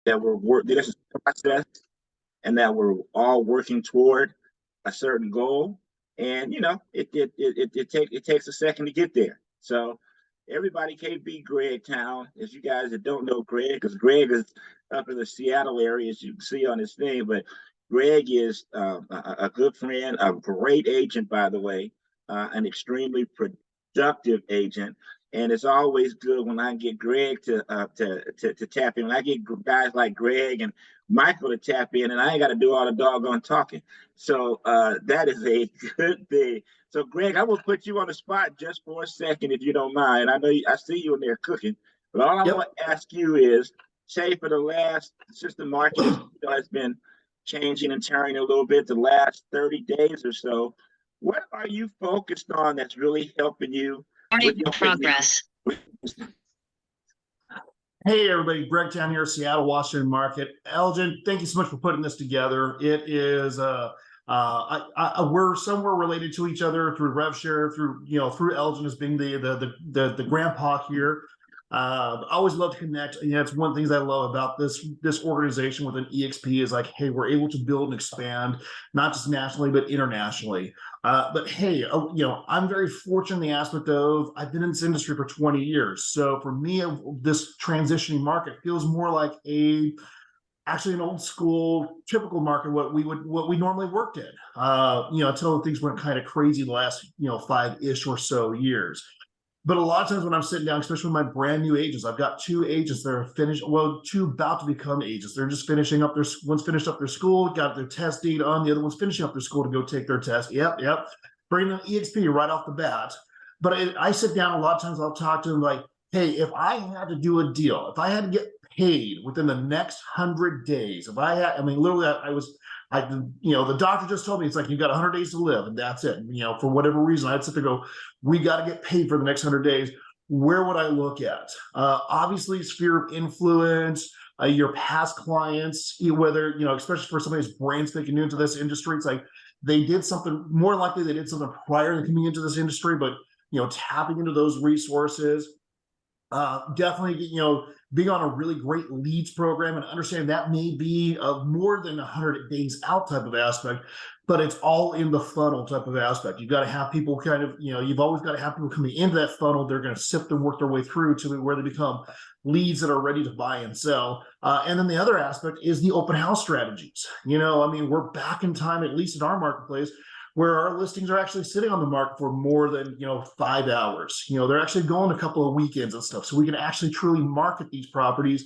that this is a process, and that we're all working toward a certain goal. And it takes a second to get there. So everybody can't be Greg Town. As you guys that don't know Greg, because Greg is up in the Seattle area, as you can see on his thing. But Greg is a good friend, a great agent, by the way, an extremely productive agent. And it's always good when I get Greg to tap in. When I get guys like Greg and Michael to tap in, and I ain't got to do all the doggone talking. So that is a good thing. So, Greg, I will put you on the spot just for a second, if you don't mind. I know I see you in there cooking, but all I want to ask you is, say, since the market has been changing and turning a little bit the last 30 days or so, what are you focused on that's really helping you with your progress? Hey everybody, Greg Town here, Seattle, Washington market. Elgin, thank you so much for putting this together. It is we're somewhere related to each other through RevShare, through Elgin as being the grandpa here. I always love to connect. It's one of the things I love about this organization within EXP is like, hey, we're able to build and expand, not just nationally, but internationally. But hey, I'm very fortunate in the aspect of I've been in this industry for 20 years. So for me, this transitioning market feels more like actually an old school typical market, what we normally worked in, until things went kind of crazy the last, 5-ish or so years. But a lot of times when I'm sitting down, especially with my brand new agents, I've got 2 agents that are two about to become agents. They're just finishing up one's finished up their school, got their test date on, the other one's finishing up their school to go take their test. Yep. Bring them EXP right off the bat. But I sit down, a lot of times I'll talk to them like, hey, if I had to do a deal, if I had to get paid within the next 100 days, literally the doctor just told me, it's like, you got 100 days to live and that's it. For whatever reason, I'd sit there and go, we got to get paid for the next 100 days. Where would I look at? Obviously, sphere of influence, your past clients, whether, especially for somebody who's brand spanking new into this industry, it's like they did something, more likely they did something prior to coming into this industry, but, tapping into those resources. Definitely, being on a really great leads program and understanding that may be a more than 100 days out type of aspect, but it's all in the funnel type of aspect. You've got to have people kind of, you've always got to have people coming into that funnel. They're going to sift and work their way through to where they become leads that are ready to buy and sell. And then the other aspect is the open house strategies. We're back in time, at least in our marketplace, where our listings are actually sitting on the market for more than 5 hours. They're actually going a couple of weekends and stuff, so we can actually truly market these properties,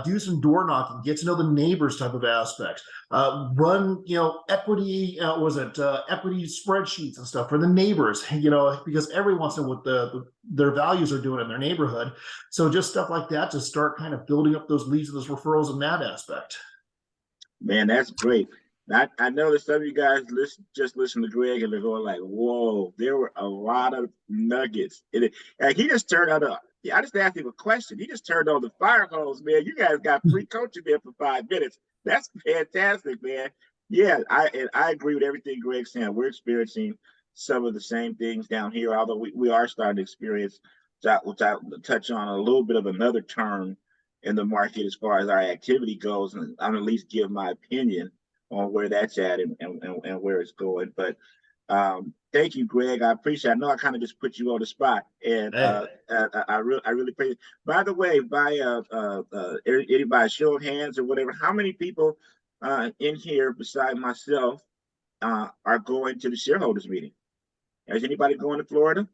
do some door knocking, get to know the neighbors type of aspects, run equity equity spreadsheets and stuff for the neighbors, because everyone wants to know what their values are doing in their neighborhood. So just stuff like that to start kind of building up those leads and those referrals in that aspect. Man, that's great. I know that some of you guys listen to Greg and they're going like, whoa, there were a lot of nuggets in it. And he just turned on I just asked him a question. He just turned on the fire hose, man. You guys got free coaching there for 5 minutes. That's fantastic, man. Yeah, I agree with everything Greg's saying. We're experiencing some of the same things down here, although we are starting to experience, which I'll touch on a little bit of another turn in the market as far as our activity goes. And I'm at least give my opinion on where that's at and where it's going. But thank you, Greg. I appreciate it. I know I kind of just put you on the spot, and I really appreciate it. By the way, by anybody show of hands or whatever, how many people in here beside myself are going to the shareholders meeting? Is anybody going to Florida?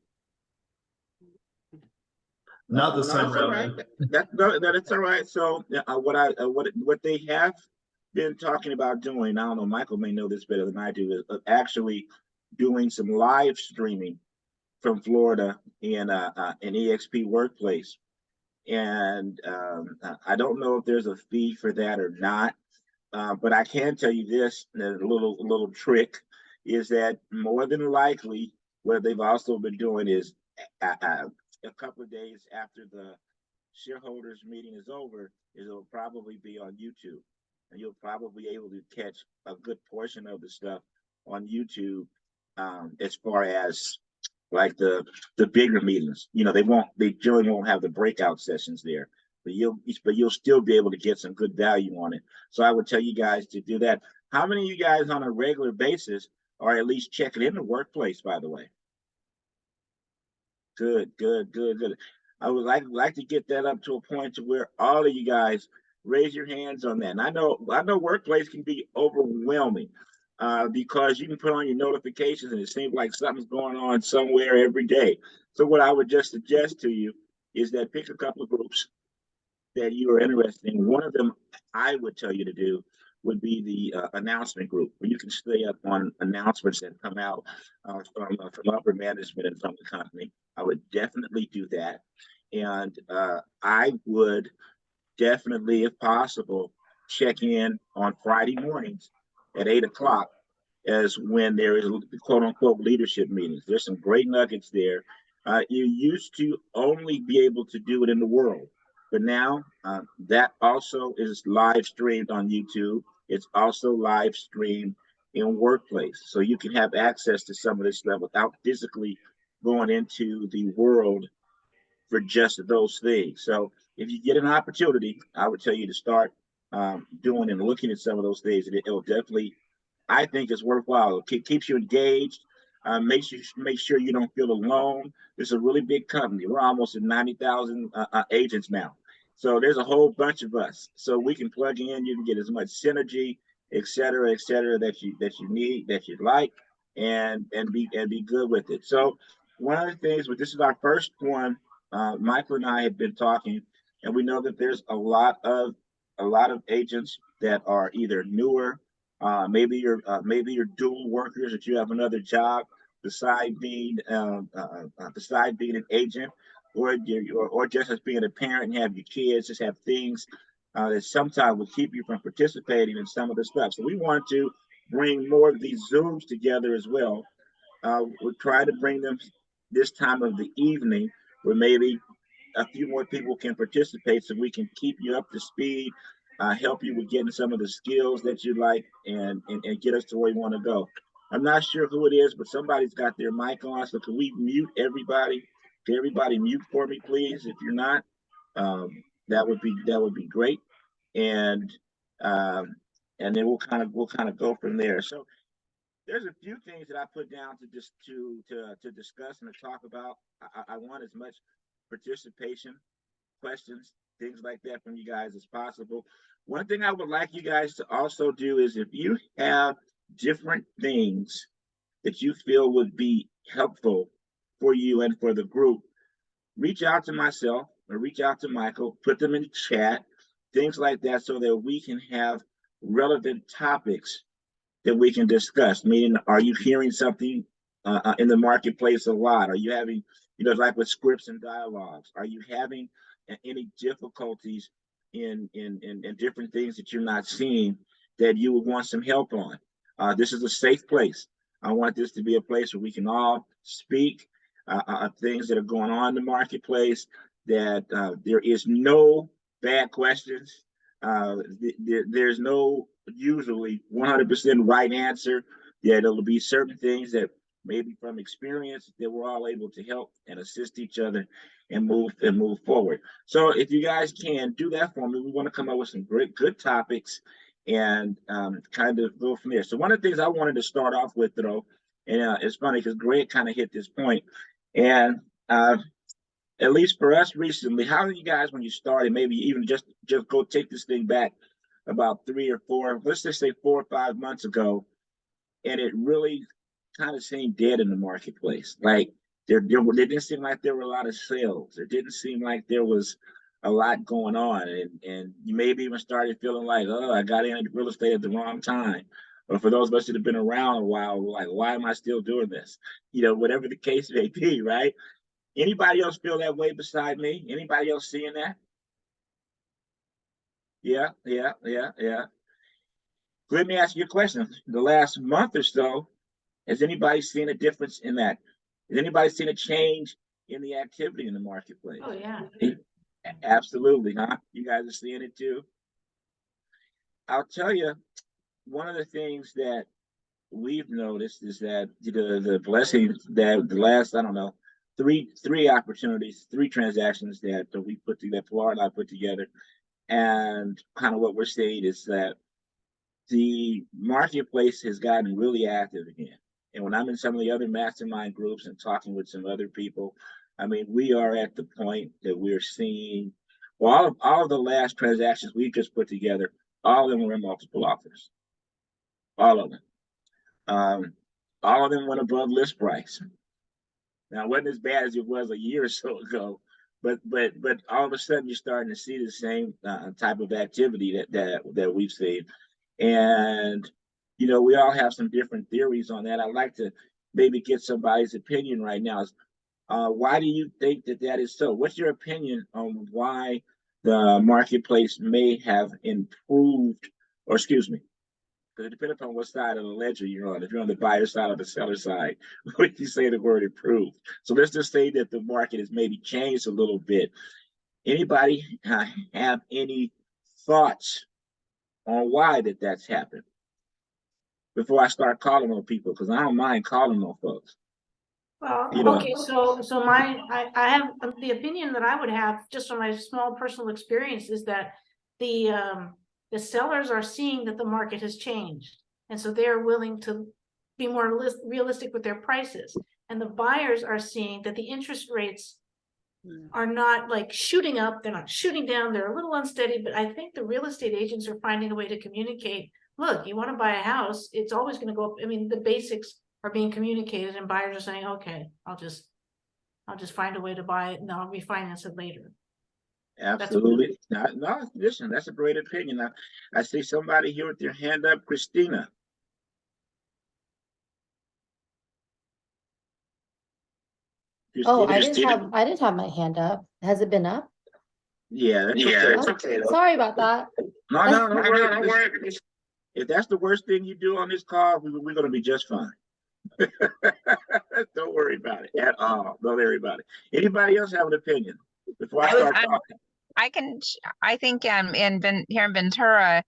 Not this time around. Right. That's all right. So what they have been talking about doing, I don't know, Michael may know this better than I do, is actually doing some live streaming from Florida in an EXP workplace. And I don't know if there's a fee for that or not, but I can tell you this, a little trick, is that more than likely what they've also been doing is a couple of days after the shareholders meeting is over, it'll probably be on YouTube. And you'll probably be able to catch a good portion of the stuff on YouTube, as far as like the bigger meetings. They generally won't have the breakout sessions there, but you'll still be able to get some good value on it. So I would tell you guys to do that. How many of you guys on a regular basis are at least checking in the workplace, by the way? Good, good, good, good. I would like to get that up to a point to where all of you guys raise your hands on that. And I know workplace can be overwhelming because you can put on your notifications and it seems like something's going on somewhere every day. So what I would just suggest to you is that pick a couple of groups that you are interested in. One of them I would tell you to do would be the announcement group, where you can stay up on announcements that come out from upper management and from the company. I would definitely do that. And I would definitely, if possible, check in on Friday mornings at 8 o'clock as when there is quote unquote leadership meetings. There's some great nuggets there. You used to only be able to do it in the world, but now that also is live streamed on YouTube. It's also live streamed in Workplace. So you can have access to some of this stuff without physically going into the world for just those things. So if you get an opportunity, I would tell you to start doing and looking at some of those things. And it'll definitely, I think it's worthwhile. It keeps you engaged. Make sure you don't feel alone. It's a really big company. We're almost at 90,000 agents now. So there's a whole bunch of us. So we can plug in. You can get as much synergy, et cetera, that you need, that you'd like, and be good with it. So one of the things, but this is our first one. Michael and I have been talking, and we know that there's a lot of agents that are either newer, maybe you're dual workers, that you have another job beside being an agent, or just as being a parent and have your kids, just have things that sometimes will keep you from participating in some of the stuff. So we want to bring more of these Zooms together as well. We'll try to bring them this time of the evening where maybe a few more people can participate so we can keep you up to speed, help you with getting some of the skills that you like, and get us to where you want to go. I'm not sure who it is, but somebody's got their mic on. So can we mute everybody? Can everybody mute for me, please? If you're not, that would be great. And um, and then we'll kind of go from there. So there's a few things that I put down to just to discuss and to talk about. I want as much participation, questions, things like that from you guys as possible. One thing I would like you guys to also do is if you have different things that you feel would be helpful for you and for the group, reach out to myself or reach out to Michael, put them in the chat, things like that, so that we can have relevant topics that we can discuss. Meaning, are you hearing something in the marketplace a lot? Are you having, like with scripts and dialogues, are you having any difficulties in different things that you're not seeing that you would want some help on? This is a safe place. I want this to be a place where we can all speak things that are going on in the marketplace, that there is no bad questions. There's no usually 100% right answer. Yeah, there'll be certain things that maybe from experience that we're all able to help and assist each other and move forward. So if you guys can do that for me, we want to come up with some great good topics and kind of go from there. So one of the things I wanted to start off with, though, and it's funny because Greg kind of hit this point, and at least for us recently, how did you guys, when you started, maybe even just go take this thing back about 3 or 4, let's just say 4 or 5 months ago, and it really kind of seemed dead in the marketplace. Like there didn't seem like there were a lot of sales. It didn't seem like there was a lot going on, and you maybe even started feeling like, oh, I got into real estate at the wrong time. Or for those of us that have been around a while, like, why am I still doing this? Whatever the case may be, right? Anybody else feel that way beside me? Anybody else seeing that? Yeah, yeah, yeah, yeah. Let me ask you a question. The last month or so, has anybody seen a difference in that? Has anybody seen a change in the activity in the marketplace? Oh, yeah. Absolutely, huh? You guys are seeing it too? I'll tell you, one of the things that we've noticed is that the blessing that the last, I don't know, three opportunities, three transactions that we put together, Florida and I put together, and kind of what we're saying is that the marketplace has gotten really active again. And when I'm in some of the other mastermind groups and talking with some other people, I mean, we are at the point that we're seeing, well, all of the last transactions we just put together, all of them were in multiple offers. All of them. Um, all of them went above list price. Now, it wasn't as bad as it was a year or so ago, but all of a sudden you're starting to see the same type of activity that we've seen. And, you know, we all have some different theories on that. I'd like to maybe get somebody's opinion right now. Why do you think that that is so? What's your opinion on why the marketplace may have improved, or excuse me, because it depends upon what side of the ledger you're on. If you're on the buyer side or the seller side, when you say the word improved. So let's just say that the market has maybe changed a little bit. Anybody have any thoughts on why that's happened before I start calling on people? Because I don't mind calling on folks. Well, You know, okay, so I have the opinion that I would have, just from my small personal experience, is that the sellers are seeing that the market has changed, and so they're willing to be more realistic with their prices. And the buyers are seeing that the interest rates are not like shooting up, they're not shooting down, they're a little unsteady, but I think the real estate agents are finding a way to communicate, look, you want to buy a house, it's always going to go up. I mean, the basics are being communicated, and buyers are saying, okay, I'll just find a way to buy it and I'll refinance it later. absolutely. No, listen, that's a great opinion. I see somebody here with their hand up, Christina. Oh, Christina? I didn't have my hand up. Has it been up? Yeah, that's Yeah, okay. that's okay. Sorry about that. No, no, don't worry. If that's the worst thing you do on this call, we're going to be just fine. Don't worry about it at all. Don't worry about it. Anybody else have an opinion before I start talking? I think here in Ventura,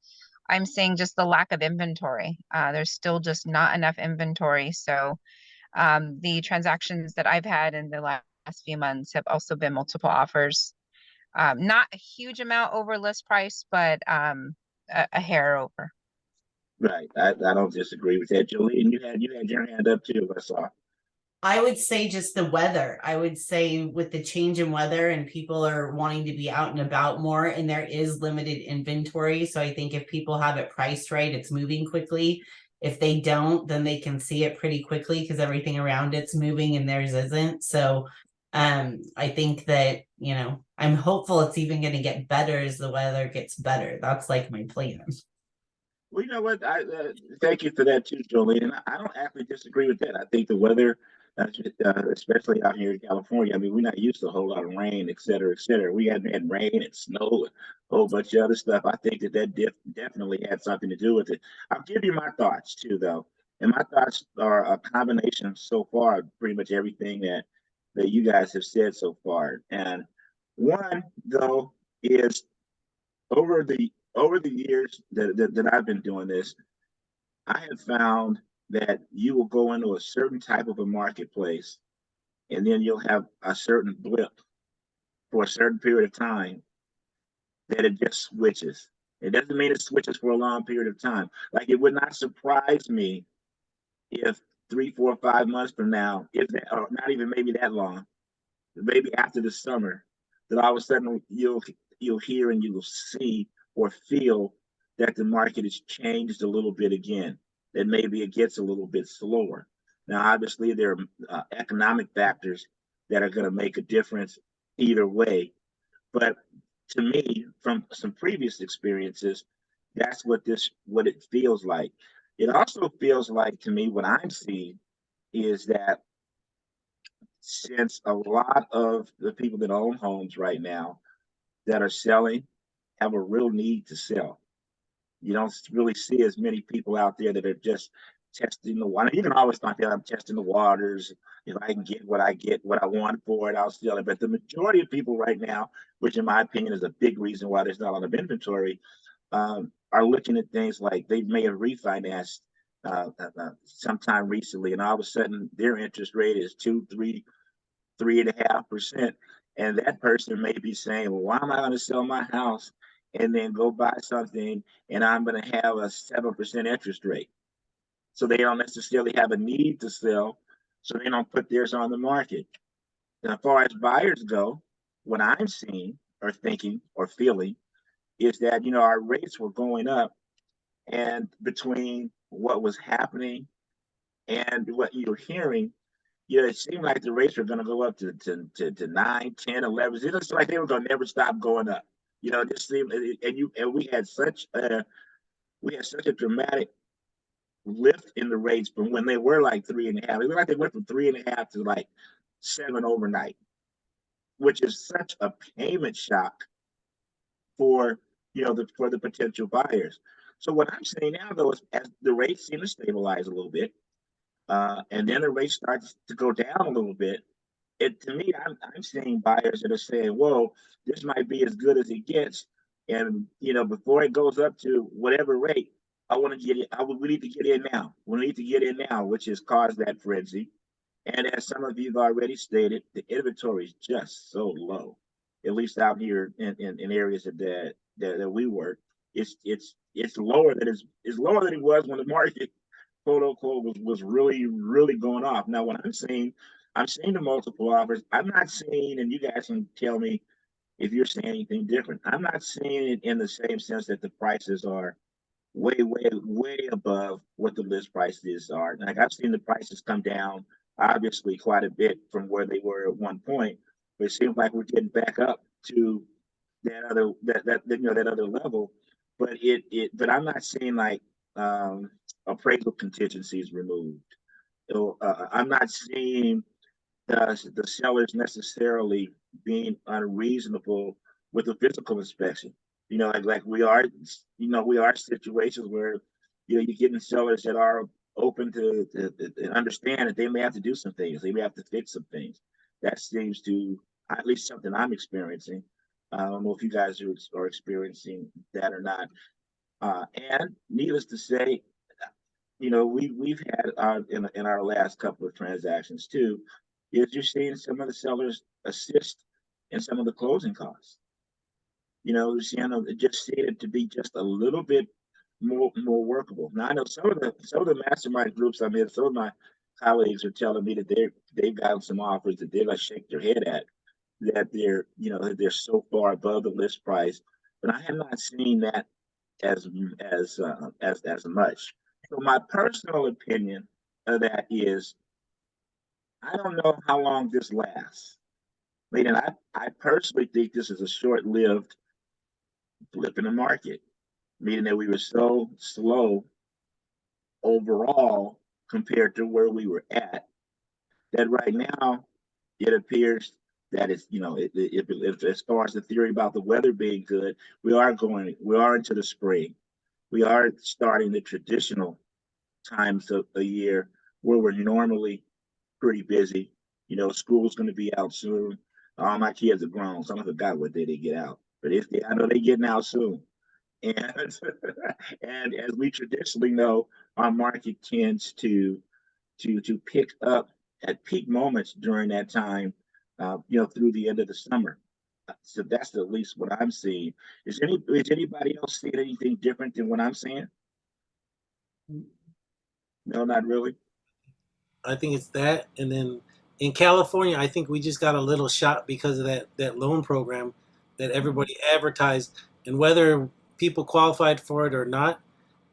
I'm seeing just the lack of inventory. There's still just not enough inventory. So the transactions that I've had in the last few months have also been multiple offers. Not a huge amount over list price, but a hair over. Right. I don't disagree with that, Julie. And you had your hand up too, I saw. I would say just the weather. I would say with the change in weather and people are wanting to be out and about more, and there is limited inventory. So I think if people have it priced right, it's moving quickly. If they don't, then they can see it pretty quickly because everything around it's moving and theirs isn't. So I think that, you know, I'm hopeful it's even going to get better as the weather gets better. That's like my plan. Well, you know what? I thank you for that too, Jolene. And I don't actually disagree with that. I think the weather, especially out here in California, I mean, we're not used to a whole lot of rain, et cetera, et cetera. We hadn't had rain and snow and a whole bunch of other stuff. I think that definitely had something to do with it. I'll give you my thoughts too, though. And my thoughts are a combination so far of pretty much everything that you guys have said so far. And one, though, is over the years that I've been doing this, I have found that you will go into a certain type of a marketplace and then you'll have a certain blip for a certain period of time that it just switches. It doesn't mean it switches for a long period of time. Like, it would not surprise me if 3, 4, 5 months from now, if that, or not even maybe that long, maybe after the summer, that all of a sudden you'll hear and you'll see or feel that the market has changed a little bit again, that maybe it gets a little bit slower. Now, obviously, there are economic factors that are going to make a difference either way. But to me, from some previous experiences, that's what it feels like. It also feels like, to me, what I'm seeing is that since a lot of the people that own homes right now that are selling have a real need to sell. You don't really see as many people out there that are just testing the water. You can always think that I'm testing the waters. If I can get what I want for it, I'll sell it. But the majority of people right now, which in my opinion is a big reason why there's not a lot of inventory, are looking at things like they may have refinanced sometime recently, and all of a sudden their interest rate is 2, 3, 3.5%. And that person may be saying, well, why am I going to sell my house and then go buy something and I'm going to have a 7% interest rate? So they don't necessarily have a need to sell, so they don't put theirs on the market. And as far as buyers go, what I'm seeing or thinking or feeling is that, our rates were going up, and between what was happening and what you're hearing, it seemed like the rates were going to go up to 9, 10, 11. It looks like they were going to never stop going up. It just seemed, and we had such a dramatic lift in the rates from when they were like 3.5. It looked like they went from 3.5 to like 7 overnight, which is such a payment shock for for the potential buyers. So what I'm saying now, though, is as the rates seem to stabilize a little bit, and then the rate starts to go down a little bit, to me, I'm seeing buyers that are saying, "Whoa, this might be as good as it gets," and before it goes up to whatever rate, I want to get it. We need to get in now. We need to get in now, which has caused that frenzy. And as some of you have already stated, the inventory is just so low, at least out here in areas that we work. It's lower than it's lower than it was when the market, quote unquote, was really going off. Now, what I'm seeing the multiple offers. I'm not seeing, and you guys can tell me if you're seeing anything different. I'm not seeing it in the same sense that the prices are way above what the list prices are. Like, I've seen the prices come down obviously quite a bit from where they were at one point, but it seems like we're getting back up to that other level. But I'm not seeing like appraisal contingencies removed. I'm not seeing the sellers necessarily being unreasonable with the physical inspection. Like we are situations where you're getting sellers that are open to understand that they may have to do some things, they may have to fix some things. That seems to, at least something I'm experiencing. I don't know if you guys are experiencing that or not. And needless to say, we've had in our last couple of transactions too, is you're seeing some of the sellers assist in some of the closing costs. Just seeing it to be just a little bit more workable. Now I know some of the mastermind groups I'm in, some of my colleagues are telling me that they've gotten some offers that they're gonna shake their head at, that they're so far above the list price. But I have not seen that as much. So my personal opinion of that is, I don't know how long this lasts. Meaning, I personally think this is a short-lived blip in the market, meaning that we were so slow overall compared to where we were at, that right now it appears that it's, as far as the theory about the weather being good, we are into the spring. We are starting the traditional times of the year where we're normally pretty busy. School's going to be out soon. All my kids are grown, so I forgot what day they get out, but I know they're getting out soon. And and as we traditionally know, our market tends to pick up at peak moments during that time, through the end of the summer. So that's at least what I'm seeing. Is anybody else seeing anything different than what I'm seeing? No, not really. I think it's that. And then in California, I think we just got a little shot because of that loan program that everybody advertised. And whether people qualified for it or not,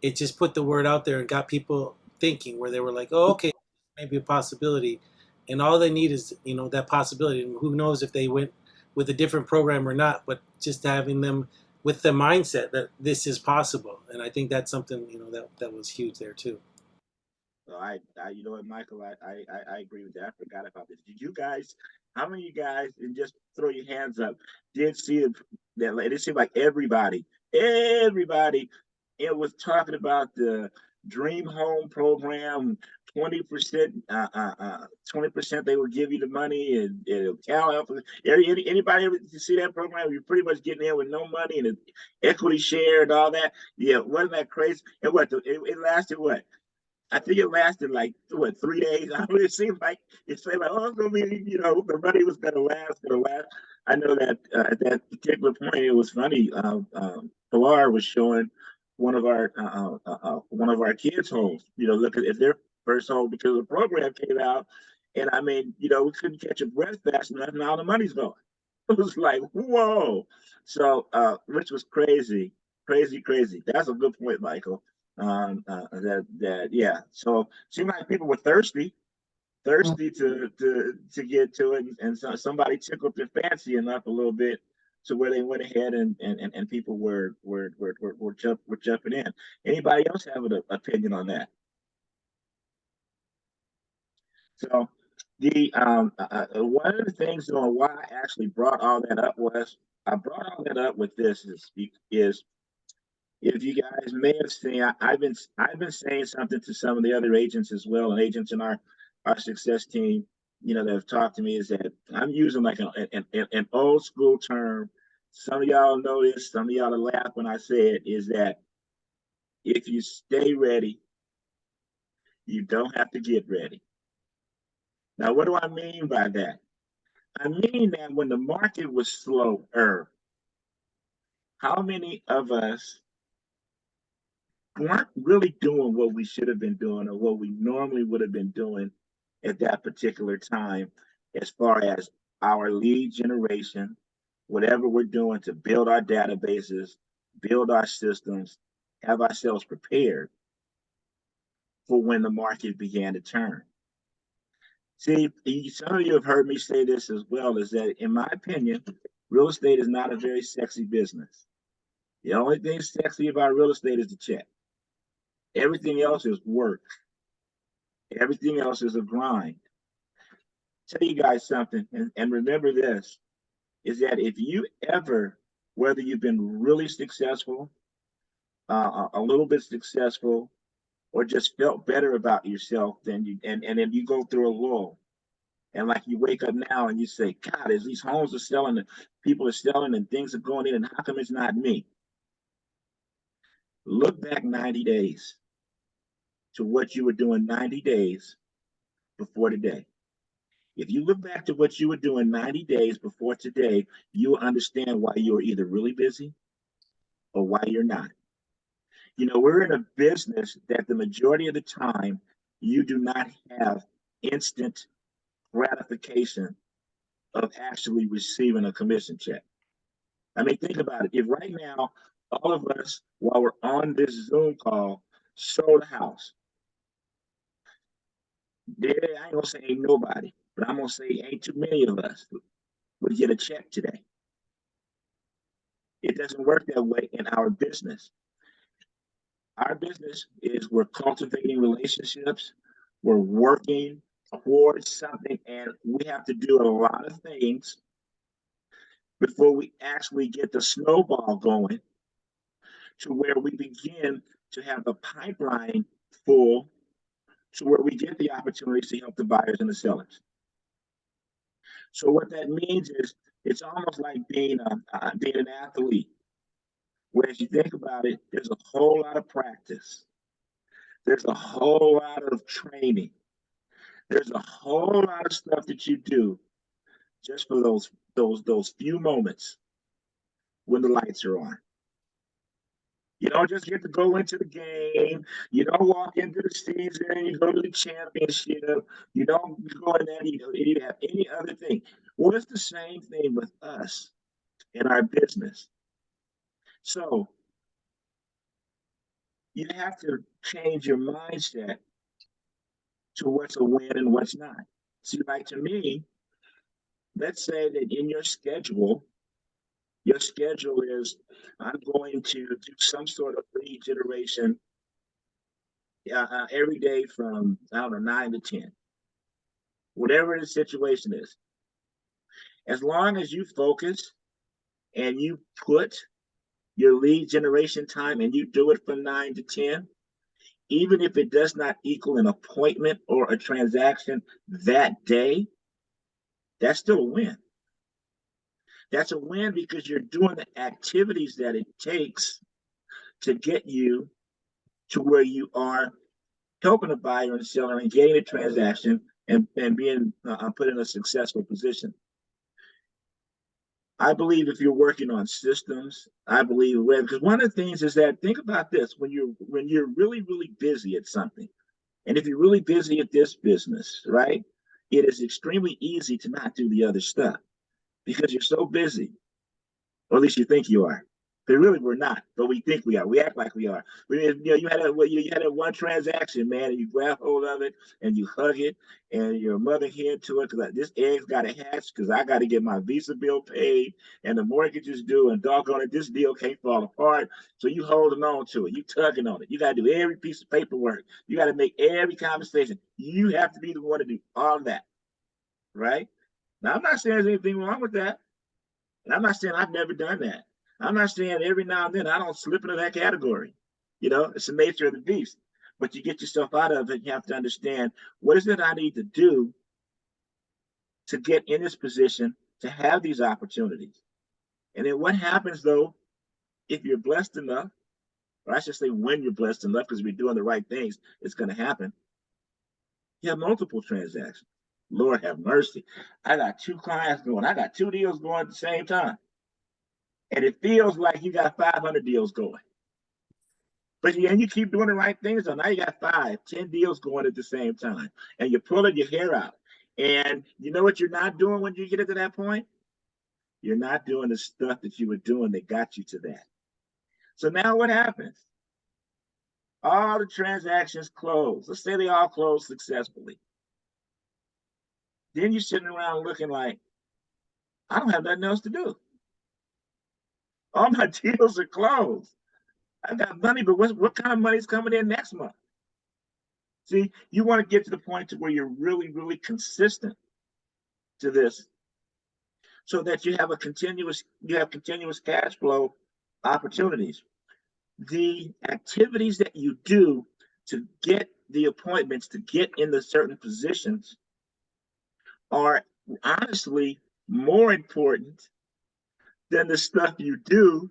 it just put the word out there and got people thinking, where they were like, oh, okay, maybe a possibility. And all they need is, that possibility. And who knows if they went with a different program or not, but just having them with the mindset that this is possible. And I think that's something, that was huge there too. So you know what, Michael, I agree with that. I forgot about this. How many of you guys, and just throw your hands up, did see that? It seemed like everybody, it was talking about the Dream Home program, 20%, 20% they would give you the money, and Cal, anybody ever see that program? You're pretty much getting in with no money and an equity share and all that. Yeah, wasn't that crazy? And it lasted what? I think it lasted like what 3 days. I mean, it seemed like oh, it's gonna be the money was gonna last. I know that at that particular point, it was funny. Pilar was showing one of our kids' homes. Look at their first home because the program came out, and I mean, we couldn't catch a breath fast enough, and all the money's going. It was like whoa. So, which was crazy, crazy, crazy. That's a good point, Michael. Yeah. So seemed like people were thirsty to get to it, and so somebody tickled their fancy enough a little bit to where they went ahead and people were jumping in. Anybody else have an opinion on that? So the one of the things on why I actually brought all that up was I brought all that up with this is if you guys may have seen, I've been saying something to some of the other agents as well, and agents in our success team, that have talked to me is that I'm using like an old school term. Some of y'all know this. Some of y'all will laugh when I say it. Is that if you stay ready, you don't have to get ready. Now, what do I mean by that? I mean that when the market was slower, how many of us weren't really doing what we should have been doing or what we normally would have been doing at that particular time, as far as our lead generation, whatever we're doing to build our databases, build our systems, have ourselves prepared for when the market began to turn. See, some of you have heard me say this as well, is that in my opinion, real estate is not a very sexy business. The only thing sexy about real estate is the check. Everything else is work. Everything else is a grind. Tell you guys something, and remember this, is that if you ever, whether you've been really successful, a little bit successful, or just felt better about yourself, and then you go through a lull, and like you wake up now and you say, God, as these homes are selling, and people are selling, and things are going in, and how come it's not me? Look back 90 days to what you were doing 90 days before today. If you look back to what you were doing 90 days before today, you will understand why you're either really busy or why you're not. We're in a business that the majority of the time, you do not have instant gratification of actually receiving a commission check. I mean, think about it. If right now, all of us, while we're on this Zoom call, sold a house, I ain't gonna say ain't nobody, but I'm gonna say ain't too many of us would get a check today. It doesn't work that way in our business. Our business is we're cultivating relationships, we're working towards something, and we have to do a lot of things before we actually get the snowball going to where we begin to have the pipeline full to where we get the opportunities to help the buyers and the sellers. So what that means is it's almost like being an athlete. Whereas you think about it, there's a whole lot of practice. There's a whole lot of training. There's a whole lot of stuff that you do just for those few moments when the lights are on. You don't just get to go into the game. You don't walk into the season. You go to the championship. You don't go in there. You have any other thing. Well, it's the same thing with us in our business. So you have to change your mindset to what's a win and what's not. See, like to me, let's say that in your schedule is I'm going to do some sort of lead generation every day from, I don't know, 9 to 10, whatever the situation is. As long as you focus and you put your lead generation time and you do it from 9 to 10, even if it does not equal an appointment or a transaction that day, that's still a win. That's a win because you're doing the activities that it takes to get you to where you are helping the buyer and seller and getting a transaction and being put in a successful position. I believe if you're working on systems, I believe because one of the things is that think about this when you're really busy at something, and if you're really busy at this business, right, it is extremely easy to not do the other stuff because you're so busy, or at least you think you are. But really, we're not. But we think we are. We act like we are. You had that one transaction, man, and you grab hold of it and you hug it, and you're mother hen to it because this egg's got to hatch because I got to get my Visa bill paid and the mortgage is due, and doggone it, this deal can't fall apart. So you holding on to it. You tugging on it. You got to do every piece of paperwork. You got to make every conversation. You have to be the one to do all of that, right? Now, I'm not saying there's anything wrong with that, and I'm not saying I've never done that. I'm not saying every now and then I don't slip into that category. It's the nature of the beast. But you get yourself out of it. You have to understand what is it I need to do to get in this position to have these opportunities. And then what happens though, if you're blessed enough, or I should say when you're blessed enough, because we're doing the right things, it's going to happen. You have multiple transactions. Lord have mercy. I got 2 clients going. I got 2 deals going at the same time. And it feels like you got 500 deals going. But you keep doing the right things. So now you got 5, 10 deals going at the same time. And you're pulling your hair out. And you know what you're not doing when you get to that point? You're not doing the stuff that you were doing that got you to that. So now what happens? All the transactions close. Let's say they all close successfully. Then you're sitting around looking like, I don't have nothing else to do. All my deals are closed. I got money, but what kind of money is coming in next month? See, you want to get to the point to where you're really consistent to this, so that you have continuous cash flow opportunities. The activities that you do to get the appointments, to get into certain positions, are honestly more important than the stuff you do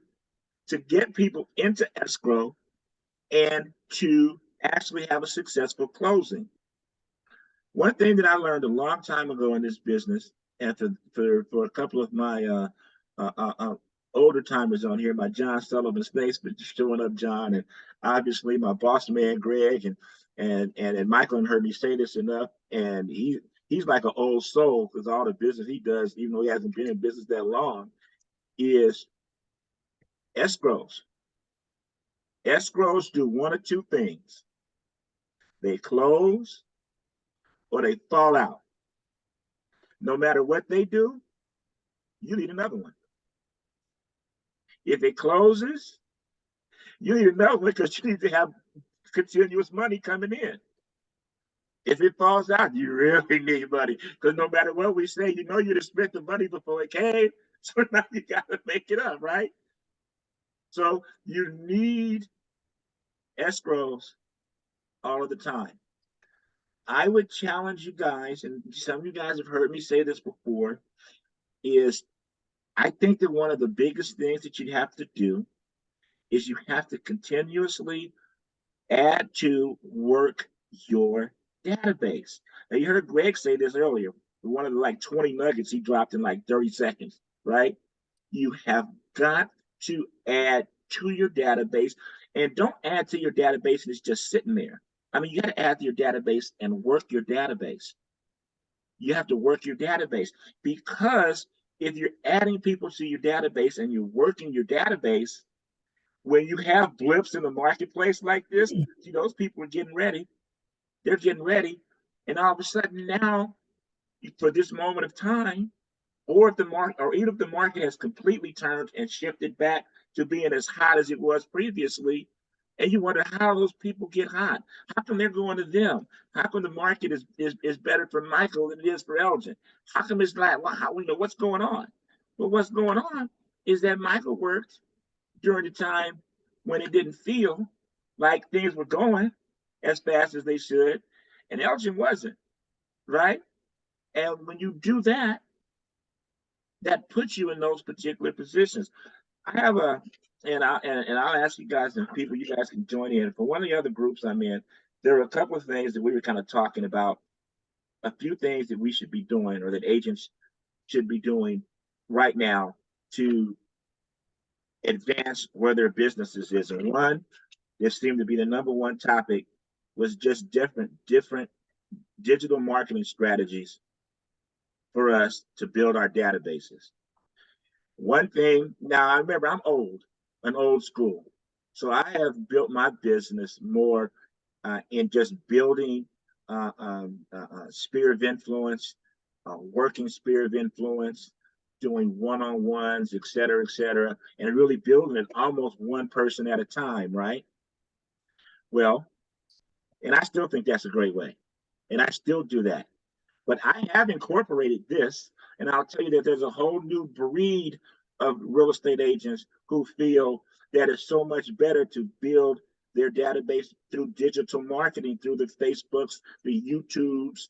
to get people into escrow and to actually have a successful closing. One thing that I learned a long time ago in this business, and for a couple of my older timers on here, my John Sullivan Snakes, but showing up John, and obviously my boss man Greg, and Michael heard me say this enough, and he's like an old soul because all the business he does, even though he hasn't been in business that long, is escrows. Escrows do one of 2 things. They close or they fall out. No matter what they do, you need another one. If it closes, you need another one because you need to have continuous money coming in. If it falls out, you really need money because no matter what we say, you'd have spent the money before it came. So now you got to make it up, right? So you need escrows all of the time. I would challenge you guys, and some of you guys have heard me say this before, is I think that one of the biggest things that you have to do is you have to continuously add to work your database. Now you heard Greg say this earlier, one of the like 20 nuggets he dropped in like 30 seconds, right? You have got to add to your database, and don't add to your database and it's just sitting there. I mean, you got to add to your database and work your database. You have to work your database, because if you're adding people to your database and you're working your database, when you have blips in the marketplace like this, those people are getting ready. They're getting ready. And all of a sudden now, for this moment of time, or if the market, or even if the market has completely turned and shifted back to being as hot as it was previously, and you wonder how those people get hot. How come they're going to them? How come the market is better for Michael than it is for Elgin? How come it's like, well, what's going on? Well, what's going on is that Michael worked during the time when it didn't feel like things were going as fast as they should, and Elgin wasn't, right? And when you do that, that puts you in those particular positions. I have and I'll ask you guys, and people, you guys can join in. For one of the other groups I'm in, there are a couple of things that we were kind of talking about, a few things that we should be doing or that agents should be doing right now to advance where their businesses is. And one, this seemed to be the number one topic, was just different digital marketing strategies for us to build our databases. One thing, now I remember I'm old school. So I have built my business more in just building sphere of influence, working sphere of influence, doing one-on-ones, et cetera, and really building it almost one person at a time, right? Well, and I still think that's a great way. And I still do that. But I have incorporated this, and I'll tell you that there's a whole new breed of real estate agents who feel that it's so much better to build their database through digital marketing, through the Facebooks, the YouTubes,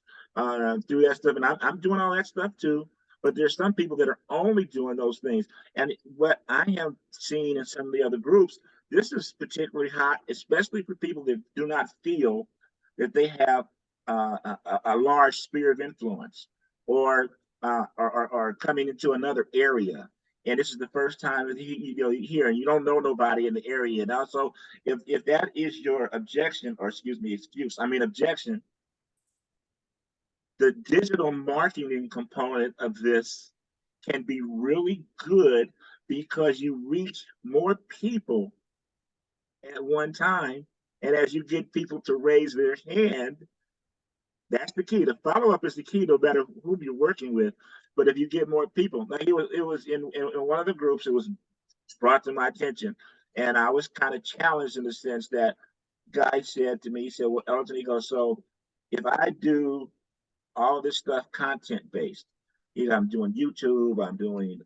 through that stuff. And I'm doing all that stuff too. But there's some people that are only doing those things. And what I have seen in some of the other groups, this is particularly hot, especially for people that do not feel that they have a large sphere of influence or coming into another area. And this is the first time that you're here and you don't know nobody in the area. And also, if that is your objection, or objection, the digital marketing component of this can be really good because you reach more people at one time. And as you get people to raise their hand, that's the key. The follow-up is the key, no matter who you're working with. But if you get more people, like it was in one of the groups, it was brought to my attention, and I was kind of challenged in the sense that guy said to me, he said, "Well, Elton," he goes, "So if I do all this stuff content-based, I'm doing YouTube, I'm doing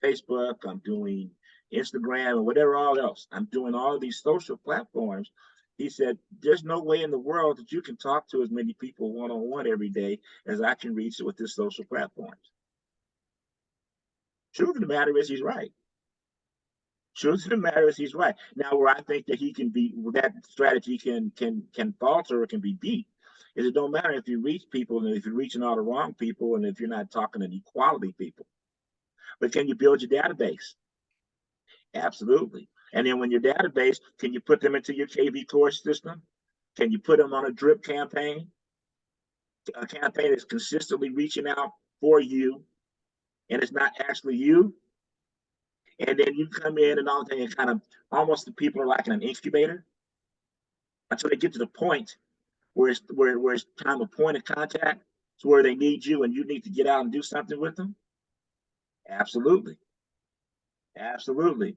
Facebook, I'm doing Instagram, or whatever all else, I'm doing all of these social platforms." He said, "There's no way in the world that you can talk to as many people one-on-one every day as I can reach with this social platforms." Truth of the matter is, he's right. Truth of the matter is, he's right. Now, where I think that that strategy can falter or can be beat, is it don't matter if you reach people and if you're reaching all the wrong people and if you're not talking to equality people. But can you build your database? Absolutely. And then when your database, can you put them into your KV course system? Can you put them on a drip campaign? A campaign that's consistently reaching out for you and it's not actually you. And then you come in and all that, and kind of almost the people are like in an incubator until they get to the point where it's time of point of contact, to where they need you and you need to get out and do something with them. Absolutely. Absolutely.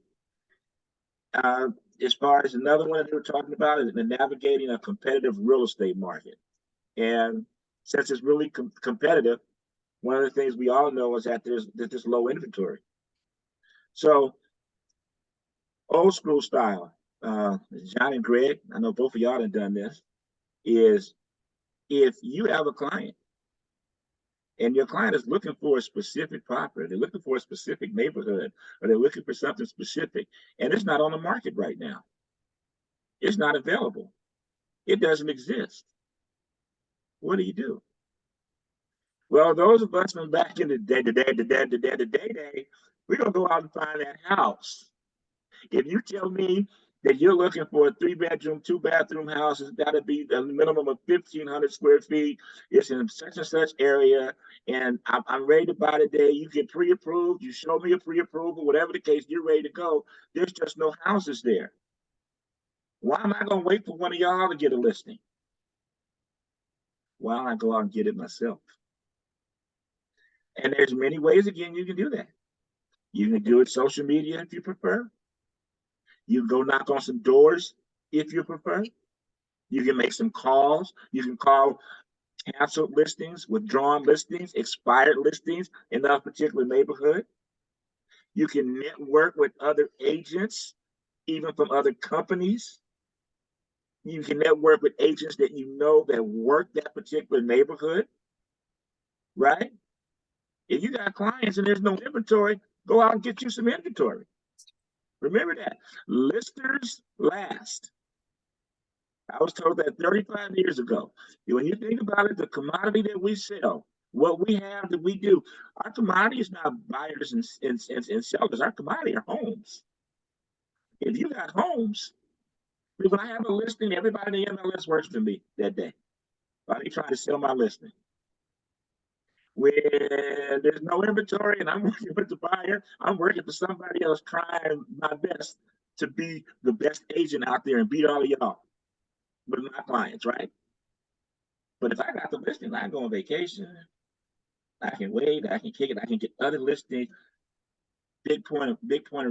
As far as another one that we were talking about is the navigating a competitive real estate market. And since it's really competitive, one of the things we all know is that there's low inventory. So old school style, John and Greg, I know both of y'all have done this, is if you have a client and your client is looking for a specific property, they're looking for a specific neighborhood, or they're looking for something specific, and it's not on the market right now, it's not available, it doesn't exist, what do you do? Well, those of us from back in the day, we're gonna go out and find that house. If you tell me that you're looking for a 3-bedroom, 2-bathroom house, it's got to be a minimum of 1,500 square feet. It's in such and such area, and I'm ready to buy today. You get pre-approved. You show me a pre-approval, whatever the case, you're ready to go. There's just no houses there. Why am I going to wait for one of y'all to get a listing? Why don't I go out and get it myself? And there's many ways, again, you can do that. You can do it social media if you prefer. You can go knock on some doors if you prefer. You can make some calls. You can call canceled listings, withdrawn listings, expired listings in that particular neighborhood. You can network with other agents, even from other companies. You can network with agents that you know that work that particular neighborhood, right? If you got clients and there's no inventory, go out and get you some inventory. Remember that. Listers last. I was told that 35 years ago. When you think about it, the commodity that we sell, what we have that we do, our commodity is not buyers and sellers. Our commodity are homes. If you got homes, when I have a listing, everybody in the MLS works for me that day. Why are they trying to sell my listing? When there's no inventory and I'm working with the buyer, I'm working for somebody else trying my best to be the best agent out there and beat all of y'all with my clients, right? But if I got the listing, I go on vacation. I can wait. I can kick it. I can get other listings. Big point of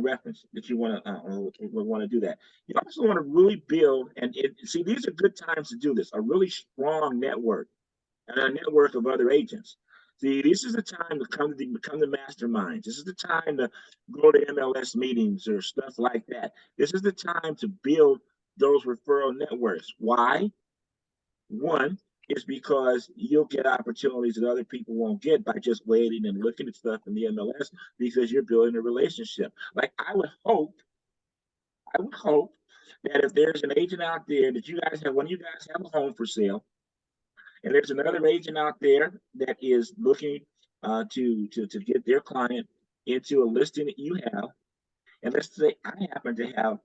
reference that you want to do that. You also want to really build see, these are good times to do this. A really strong network and a network of other agents. See, this is the time to become the masterminds. This is the time to go to MLS meetings or stuff like that. This is the time to build those referral networks. Why? One is because you'll get opportunities that other people won't get by just waiting and looking at stuff in the MLS because you're building a relationship. Like I would hope that if there's an agent out there that you guys have, when you guys have a home for sale, and there's another agent out there that is looking to get their client into a listing that you have, and let's say I happen to have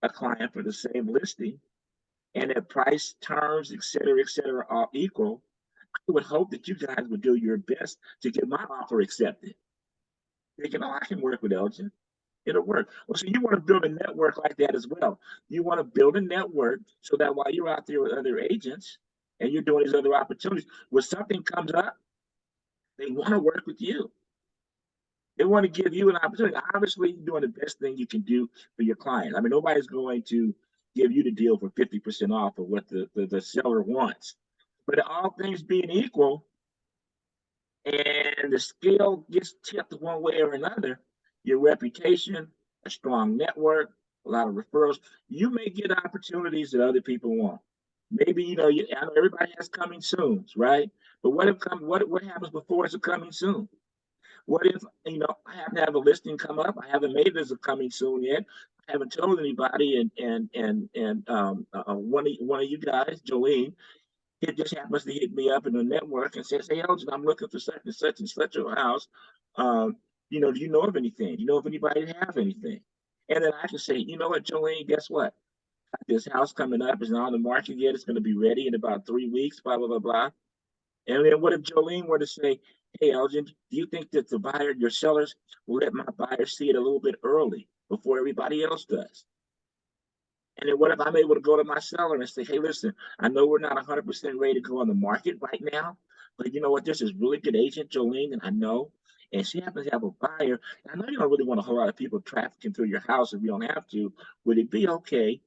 a client for the same listing, and that price, terms, et cetera, are equal, I would hope that you guys would do your best to get my offer accepted. Thinking, oh, I can work with Elgin. It'll work. Well, so you want to build a network like that as well. You want to build a network so that while you're out there with other agents and you're doing these other opportunities, when something comes up, they want to work with you. They want to give you an opportunity. Obviously, you're doing the best thing you can do for your client. I mean, nobody's going to give you the deal for 50% off of what the seller wants. But all things being equal, and the scale gets tipped one way or another, your reputation, a strong network, a lot of referrals, you may get opportunities that other people want. Maybe, I know everybody has coming soons, right? But what happens before it's a coming soon? What if, I happen to have a listing come up? I haven't made it as a coming soon yet. I haven't told anybody, and one of you guys, Jolene, it just happens to hit me up in the network and says, "Hey, Elgin, I'm looking for such and such a house. Do you know of anything? Do you know if anybody have anything?" And then I can say, "You know what, Jolene? Guess what? This house coming up is not on the market yet. It's going to be ready in about 3 weeks. Blah blah blah blah." And then what if Jolene were to say, "Hey, Elgin, do you think that your sellers will let my buyer see it a little bit early before everybody else does?" And then what if I'm able to go to my seller and say, "Hey, listen, I know we're not 100% ready to go on the market right now, but you know what? This is really good agent, Jolene, and I know, and she happens to have a buyer. I know you don't really want a whole lot of people trafficking through your house if you don't have to. Would it be okay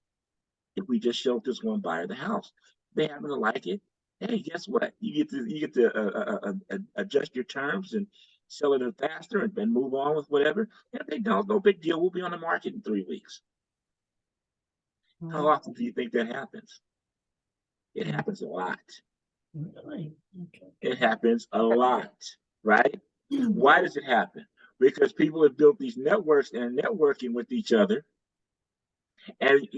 if we just showed this one buyer the house? They happen to like it. Hey, guess what? You get to adjust your terms and sell it faster and then move on with whatever. If they don't, no big deal. We'll be on the market in 3 weeks." How often do you think that happens? It happens a lot. Really? Okay. It happens a lot, right? Why does it happen? Because people have built these networks and networking with each other. And those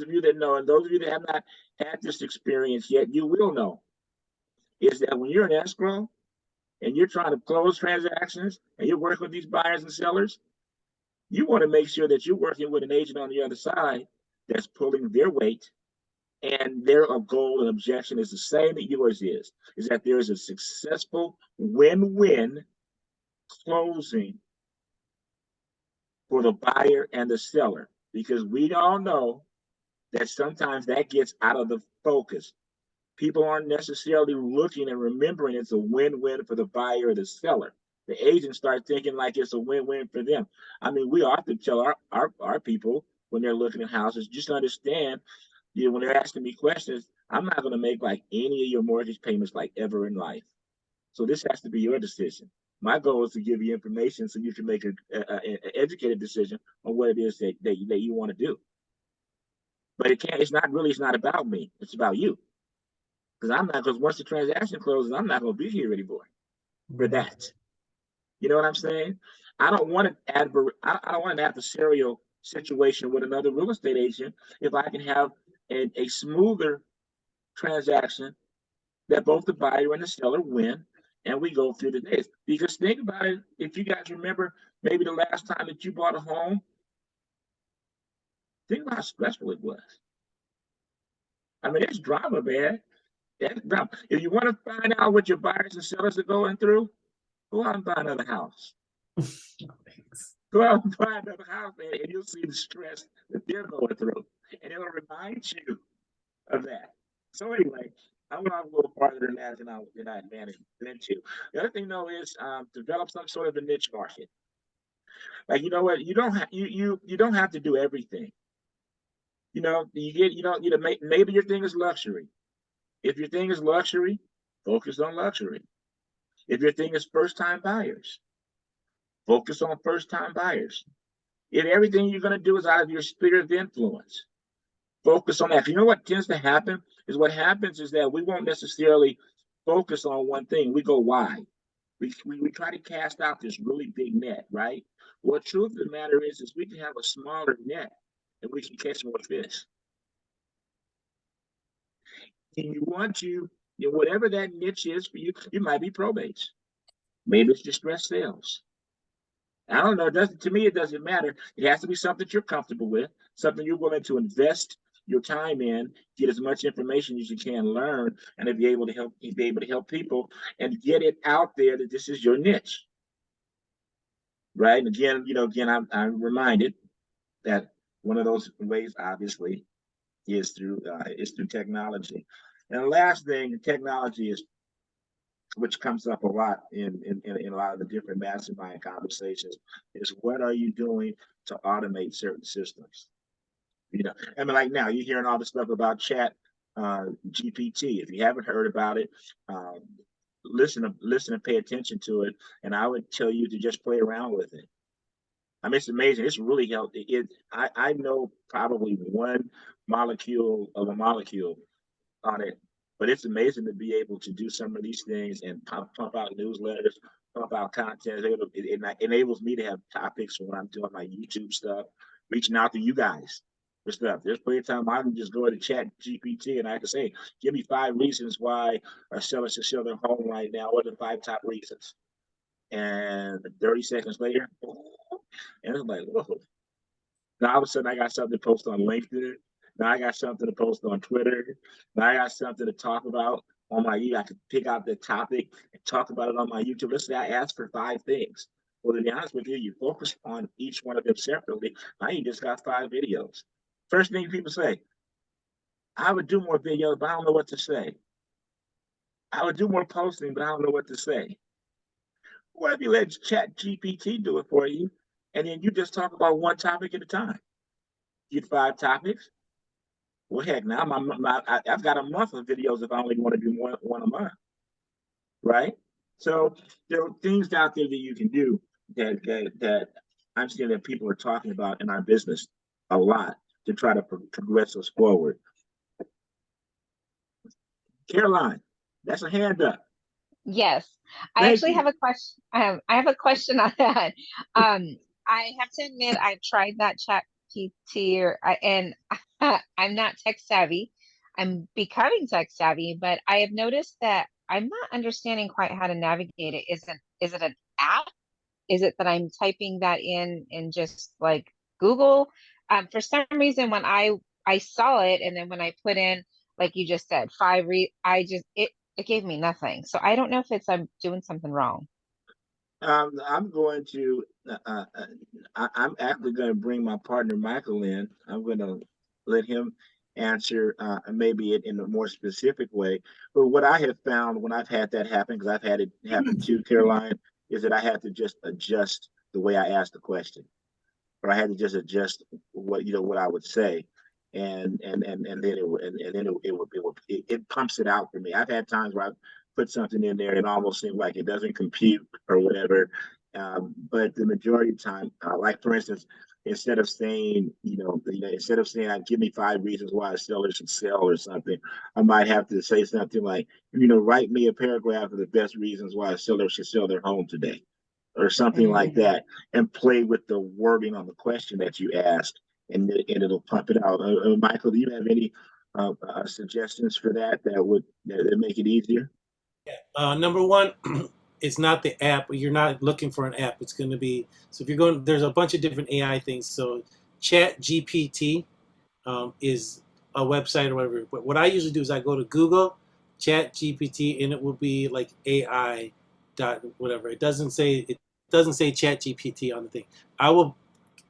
of you that know, and those of you that have not had this experience yet, you will know, is that when you're in escrow and you're trying to close transactions and you're working with these buyers and sellers, you want to make sure that you're working with an agent on the other side that's pulling their weight, and their goal and objection is the same that yours is that there is a successful win-win closing for the buyer and the seller, because we all know that sometimes that gets out of the focus. People aren't necessarily looking and remembering it's a win-win for the buyer or the seller. The agents start thinking like it's a win-win for them. I mean, we often tell our people when they're looking at houses, just understand, when they're asking me questions, I'm not going to make like any of your mortgage payments like ever in life. So this has to be your decision. My goal is to give you information so you can make an educated decision on what it is that you want to do. But it's not about me. It's about you. Because once the transaction closes, I'm not going to be here anymore for that. You know what I'm saying? I don't want an adversarial situation with another real estate agent if I can have a smoother transaction that both the buyer and the seller win, and we go through the days. Because think about it, if you guys remember maybe the last time that you bought a home, think about how stressful it was. I mean, it's drama, man. That's drama. If you want to find out what your buyers and sellers are going through, go out and buy another house. Go out and buy another house, man, and you'll see the stress that they're going through. And it'll remind you of that. So anyway, I went on a little farther than that than I managed into. The other thing though is develop some sort of a niche market. Like, you know what, you don't have you don't have to do everything. You know, maybe your thing is luxury. If your thing is luxury, focus on luxury. If your thing is first time buyers, focus on first time buyers. If everything you're going to do is out of your sphere of influence, focus on that. You know what tends to happen is what happens is that we won't necessarily focus on one thing. We go wide. We try to cast out this really big net, right? Well, the truth of the matter is we can have a smaller net and we can catch more fish. And you want to, whatever that niche is for you, it might be probates. Maybe it's distressed sales. I don't know. To me, it doesn't matter. It has to be something you're comfortable with, something you're willing to invest your time in, get as much information as you can learn, and be able to help people and get it out there that this is your niche. Right. And again, I'm reminded that one of those ways, obviously, is through technology. And the last thing, technology is, which comes up a lot in a lot of the different mastermind conversations, is what are you doing to automate certain systems? I mean, like now you're hearing all the stuff about chat GPT. If you haven't heard about it, listen and pay attention to it. And I would tell you to just play around with it. I mean, it's amazing. It's really healthy. I know probably one molecule of a molecule on it, but it's amazing to be able to do some of these things and pump out newsletters, pump out content. It enables me to have topics when I'm doing my YouTube stuff, reaching out to you guys for stuff. There's plenty of time I can just go to Chat GPT and I can say, give me 5 reasons why a seller should sell their home right now. What are the 5 top reasons? And 30 seconds later, and it's like, whoa. Now all of a sudden I got something to post on LinkedIn. Now I got something to post on Twitter. Now I got something to talk about on my YouTube. I could pick out the topic and talk about it on my YouTube. Let's say I asked for 5 things. Well, to be honest with you, you focus on each one of them separately. Now you just got 5 videos. First thing people say, I would do more videos, but I don't know what to say. I would do more posting, but I don't know what to say. What if you let Chat GPT do it for you, and then you just talk about one topic at a time? Get 5 topics. Well, heck, now I've got a month of videos if I only want to do one a month, right? So there are things out there that you can do that I'm seeing that people are talking about in our business a lot to try to progress us forward. Caroline, that's a hand up. Yes, I Thank actually you. have a question. I have a question on that. I have to admit I've tried that chat PT and I'm not tech savvy. I'm becoming tech savvy, but I have noticed that I'm not understanding quite how to navigate it. Is it an app? Is it that I'm typing that in just like Google? For some reason, when I saw it, and then when I put in, like you just said, it gave me nothing. So I don't know if I'm doing something wrong. I'm going to. I'm actually going to bring my partner Michael in. I'm going to let him answer maybe it in a more specific way. But what I have found when I've had that happen, because I've had it happen too, Caroline, is that I have to just adjust the way I ask the question, or I had to just adjust what I would say, and then it pumps it out for me. I've had times where I've put something in there and it almost seems like it doesn't compute or whatever. But the majority of the time, like for instance, instead of saying, give me 5 reasons why a seller should sell or something, I might have to say something like, write me a paragraph of the best reasons why a seller should sell their home today. or something like that, and play with the wording on the question that you asked, and it'll pump it out. Michael, do you have any suggestions for that make it easier? Number one, it's not the app. You're not looking for an app. It's going to be, so if you're going, there's a bunch of different AI things. So Chat GPT is a website or whatever. But what I usually do is I go to Google Chat GPT, and it will be like AI dot whatever. It doesn't say Chat GPT on the thing. I will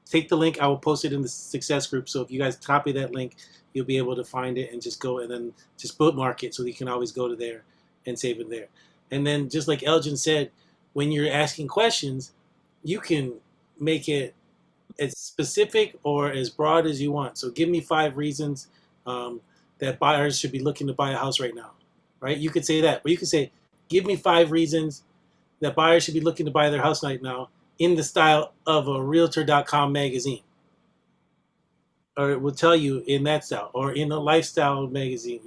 take the link. I will post it in the success group. So if you guys copy that link, you'll be able to find it and just go and then just bookmark it so you can always go to there and save it there. And then just like Elgin said, when you're asking questions, you can make it as specific or as broad as you want. So give me 5 reasons that buyers should be looking to buy a house right now, right? You could say that, but you could say, give me 5 reasons that buyers should be looking to buy their house right now in the style of a Realtor.com magazine. Or it will tell you in that style, or in a lifestyle magazine,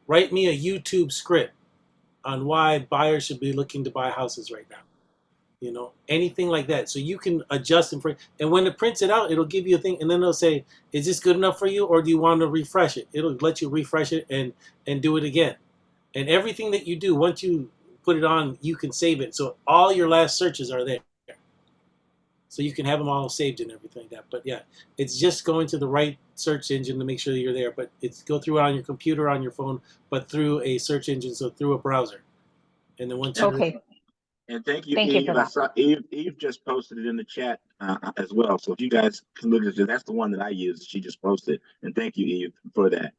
write me a YouTube script on why buyers should be looking to buy houses right now. Anything like that. So you can adjust them and when it prints it out, it'll give you a thing, and then it'll say, is this good enough for you, or do you want to refresh it? It'll let you refresh it and do it again. And everything that you do, once you put it on, you can save it. So all your last searches are there. So you can have them all saved and everything like that. But yeah, it's just going to the right search engine to make sure that you're there. But it's go through it on your computer, on your phone, but through a search engine, so through a browser. And then once you Okay. And thank you, Thank you Eve. for I that. saw Eve just posted it in the chat as well. So if you guys can look at it, that's the one that I used. She just posted, and thank you, Eve, for that.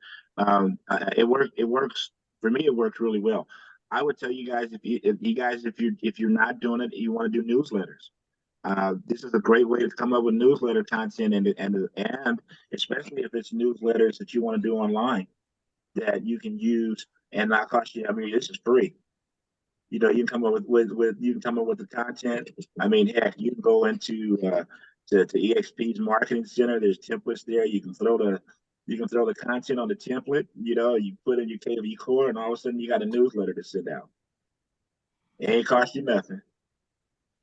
It works. It works for me. It works really well. I would tell you guys if you're not doing it, you want to do newsletters. This is a great way to come up with newsletter content, and especially if it's newsletters that you want to do online that you can use and not cost you. I mean, this is free. You can come up with you can come up with the content. I mean, heck, you can go into to EXP's marketing center. There's templates there. You can throw the content on the template. You put in your KV core, and all of a sudden you got a newsletter to send out. It ain't cost you nothing.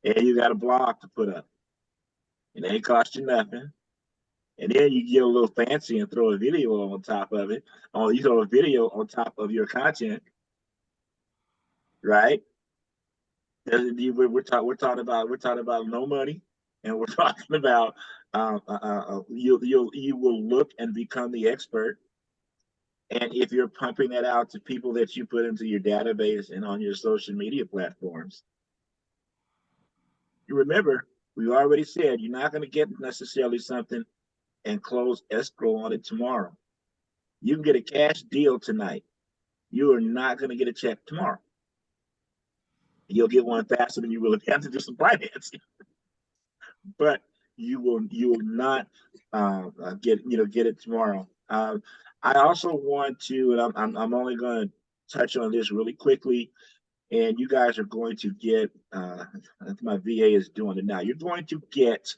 And you got a blog to put up. It ain't cost you nothing. And then you get a little fancy and throw a video on top of it. You throw a video on top of your content, right? We're talking about no money, and we're talking about you will look and become the expert. And if you're pumping that out to people that you put into your database and on your social media platforms, you remember we already said you're not going to get necessarily something and close escrow on it tomorrow. You can get a cash deal tonight. You are not going to get a check tomorrow. You'll get one faster than you will have to do some financing. But you will not get it tomorrow. I also want to, and I'm only going to touch on this really quickly, and you guys are going to get. My VA is doing it now. You're going to get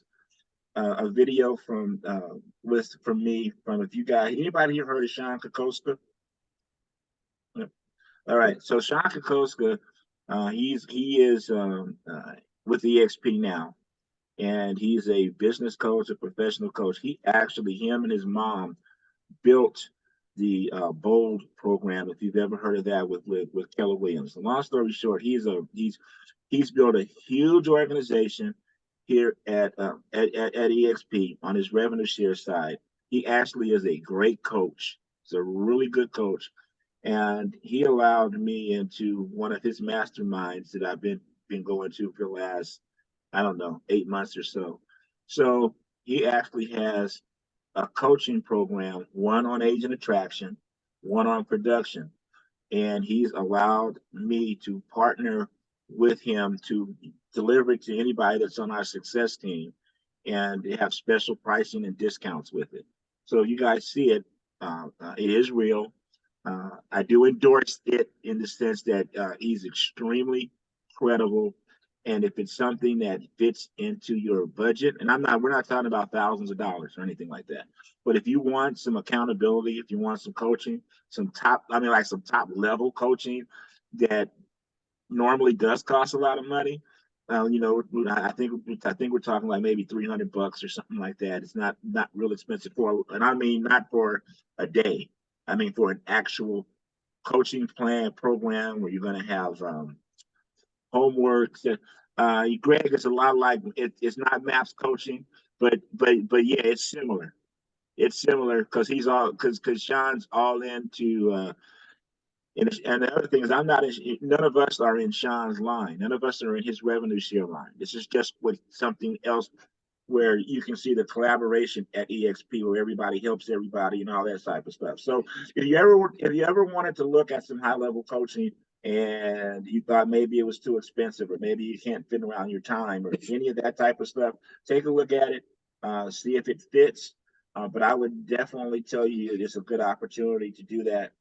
a video from me from if you guys anybody here heard of Sean Kokoska? All right, so Sean Kokoska, he is with EXP now. And he's a business coach, a professional coach. Him and his mom built the Bold program. If you've ever heard of that with Keller Williams. The long story short, he's built a huge organization here at EXP on his revenue share side. He actually is a great coach. He's a really good coach, and he allowed me into one of his masterminds that I've been going to for the last, I don't know, 8 months or so. So he actually has a coaching program, one on agent attraction, one on production. And he's allowed me to partner with him to deliver it to anybody that's on our success team. And they have special pricing and discounts with it. So you guys see it. It is real. I do endorse it in the sense that he's extremely credible. And if it's something that fits into your budget, and we're not talking about thousands of dollars or anything like that. But if you want some accountability, if you want some coaching, some top level coaching that normally does cost a lot of money, I think we're talking like maybe $300 or something like that. It's not real expensive and I mean not for a day. I mean for an actual coaching plan program where you're going to have homework. Greg, it's a lot like it's not maps coaching, but yeah, it's similar. It's similar because because Sean's all into. And the other thing is, none of us are in Sean's line. None of us are in his revenue share line. This is just with something else where you can see the collaboration at EXP where everybody helps everybody and all that type of stuff. So if you ever wanted to look at some high level coaching and you thought maybe it was too expensive or maybe you can't fit around your time or any of that type of stuff, take a look at it, see if it fits. But I would definitely tell you it's a good opportunity to do that.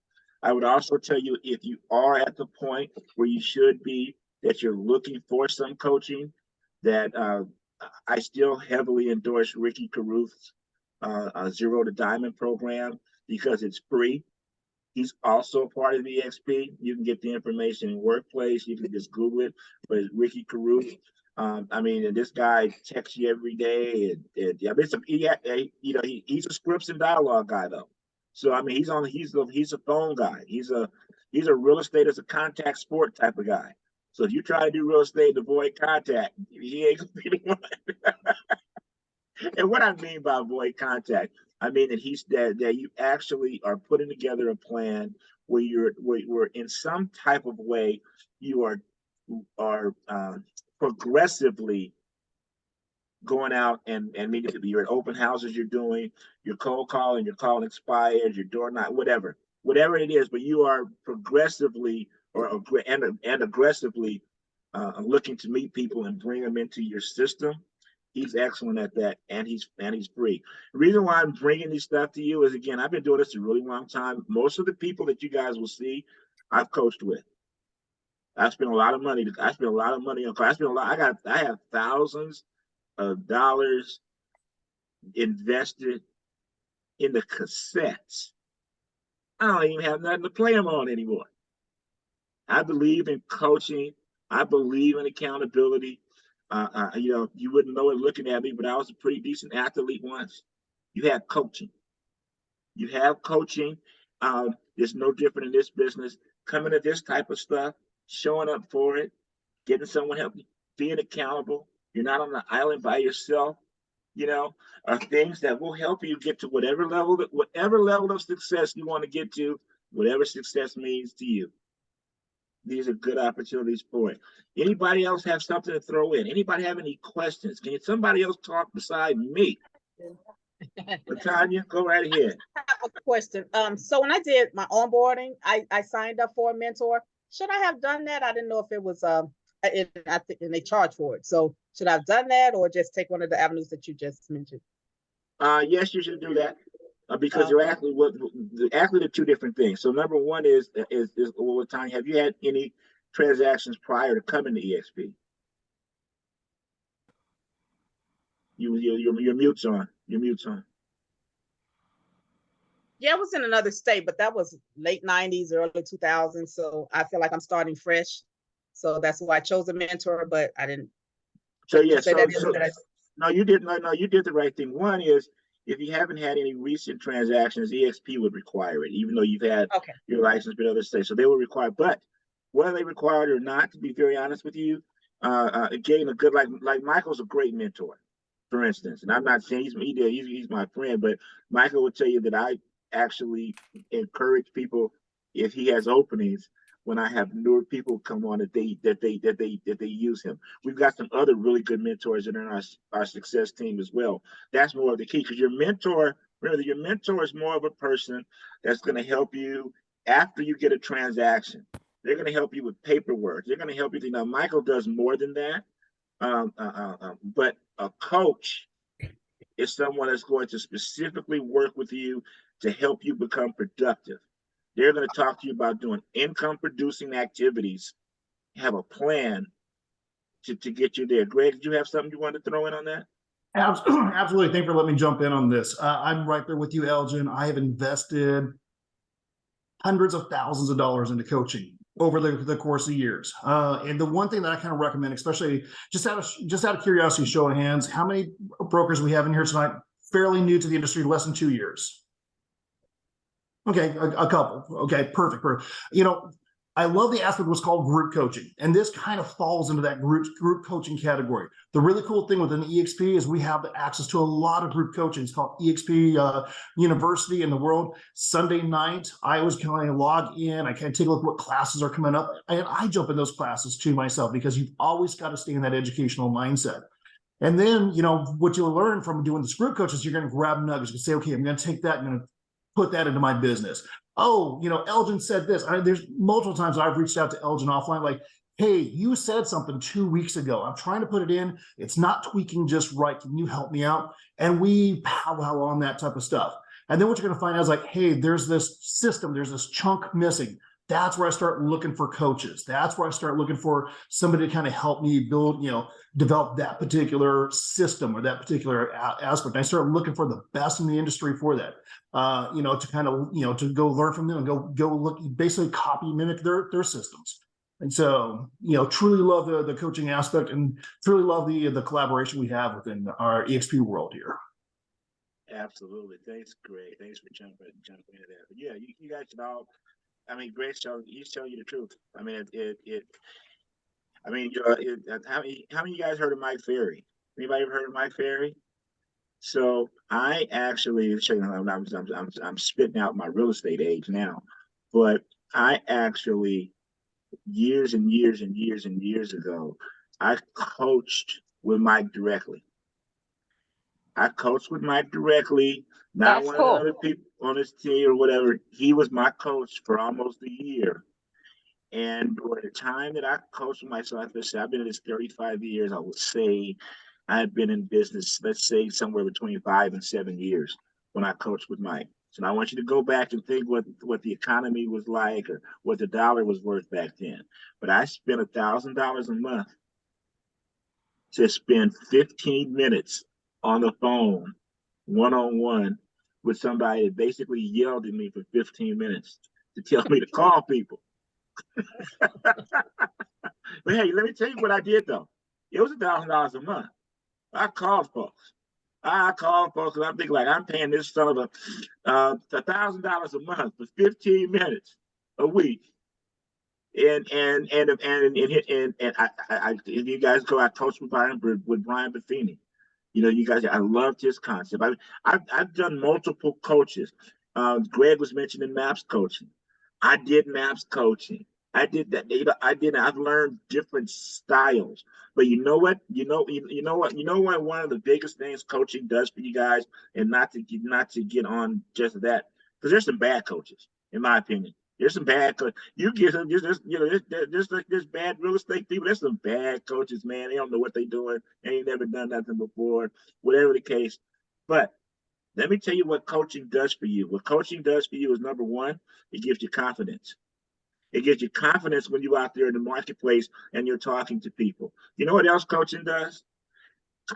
I would also tell you if you are at the point where you should be, that you're looking for some coaching, that I still heavily endorse Ricky Carruth's Zero to Diamond program because it's free. He's also a part of the EXP. You can get the information in Workplace. You can just Google it. But it's Ricky Carruth. I mean, and this guy texts you every day. He's a scripts and dialogue guy though. So I mean, he's a phone guy. He's a real estate as a contact sport type of guy. So if you try to do real estate to avoid contact, he ain't gonna be the one. And what I mean by avoid contact, I mean that you actually are putting together a plan where you're in some type of way you are progressively going out and meeting people. You're at open houses, you're doing your cold calling, you're calling expired, your door knock, whatever it is, but you are progressively and aggressively looking to meet people and bring them into your system. He's excellent at that, and he's free. The reason why I'm bringing these stuff to you is, again, I've been doing this a really long time. Most of the people that you guys will see, I've coached with. I spent a lot of money. I have thousands of dollars invested in the cassettes. I don't even have nothing to play them on anymore. I believe in coaching. I believe in accountability. You wouldn't know it looking at me, but I was a pretty decent athlete once. You have coaching. It's no different in this business. Coming to this type of stuff, showing up for it, getting someone help you, being accountable. You're not on the island by yourself. Are things that will help you get to whatever level of success you want to get to, whatever success means to you. These are good opportunities for it. Anybody else have something to throw in? Anybody have any questions? Can somebody else talk beside me? Tanya, go right ahead. I have a question. So when I did my onboarding, I signed up for a mentor. Should I have done that? I didn't know if it was and they charge for it. So should I have done that or just take one of the avenues that you just mentioned? Yes, you should do that. Because you're actually the two different things. So number one is Tanya, have you had any transactions prior to coming to EXP? Your mute's on. Your mute's on. Yeah, I was in another state, but that was late 90s, early 2000s. So I feel like I'm starting fresh. So that's why I chose a mentor, but I didn't. So yeah, no, you did the right thing. One is, if you haven't had any recent transactions, EXP would require it, even though you've had your license in other states. So they will require, but whether they required or not, to be very honest with you, again, like Michael's a great mentor, for instance. And I'm not saying he's my friend, but Michael would tell you that I actually encourage people, if he has openings, when I have newer people come on, that they use him. We've got some other really good mentors that are in our success team as well. That's more of the key, because your mentor is more of a person that's going to help you after you get a transaction. They're going to help you with paperwork. They're going to help you. Now, Michael does more than that, but a coach is someone that's going to specifically work with you to help you become productive. They're going to talk to you about doing income-producing activities, have a plan to get you there. Greg, did you have something you wanted to throw in on that? Absolutely. Thank you for letting me jump in on this. I'm right there with you, Elgin. I have invested hundreds of thousands of dollars into coaching. over the course of years. And the one thing that I kind of recommend, especially just out of curiosity, show of hands, how many brokers we have in here tonight, fairly new to the industry, less than 2 years? Okay, a couple. Okay, perfect. You know, I love the aspect of what's called group coaching, and this kind of falls into that group coaching category. The really cool thing within EXP is we have access to a lot of group coaching. It's called EXP University in the world. Sunday night, I always kind of log in. I kind of take a look at what classes are coming up, and I jump in those classes too myself, because you've always got to stay in that educational mindset. And then, you know, what you'll learn from doing this group coaches, you're going to grab nuggets. You can say, okay, I'm going to take that and I'm going to put that into my business. Oh, you know, Elgin said this. There's multiple times I've reached out to Elgin offline, like, hey, you said something 2 weeks ago. I'm trying to put it in. It's not tweaking just right. Can you help me out? And we powwow on that type of stuff. And then what you're going to find out is like, hey, there's this system, there's this chunk missing. That's where I start looking for coaches. That's where I start looking for somebody to kind of help me build, you know, develop that particular system or that particular aspect. I start looking for the best in the industry for that, you know, to kind of, you know, to go learn from them and go look, basically copy, mimic their systems. And so, you know, truly love the coaching aspect and truly love the collaboration we have within our EXP world here. Absolutely. Thanks, Greg. Thanks for jumping into that. But yeah, you guys should all. I mean, Greg he's telling you the truth. I mean, I mean, how many of you guys heard of Mike Ferry? Anybody ever heard of Mike Ferry? So I actually, I'm spitting out my real estate age now, but I actually years and years and years and years ago, I coached with Mike directly. Not That's one cool. of the other people on his team or whatever. He was my coach for almost a year. And during the time that I coached myself, I've been in this 35 years. I would say I've been in business, let's say somewhere between 5 and 7 years when I coached with Mike. So now I want you to go back and think what the economy was like or what the dollar was worth back then. But I spent $1,000 a month to spend 15 minutes on the phone, one-on-one, with somebody that basically yelled at me for 15 minutes to tell me to call people. But hey, let me tell you what I did though. It was $1,000 a month. I called folks. Because I'm thinking like I'm paying this son of $1,000 a month for 15 minutes a week. And you guys go, I coached with Brian Buffini. You know, you guys, I loved his concept. I've done multiple coaches. Greg was mentioning MAPS coaching. I did MAPS coaching. I did that. I've learned different styles. But you know what? You know what? One of the biggest things coaching does for you guys, and not to get on just that, because there's some bad coaches, in my opinion. There's some bad coaches. You get them, there's bad real estate people. There's some bad coaches, man. They don't know what they're doing. They ain't never done nothing before, whatever the case. But let me tell you what coaching does for you. What coaching does for you is, number one, it gives you confidence. It gives you confidence when you're out there in the marketplace and you're talking to people. You know what else coaching does?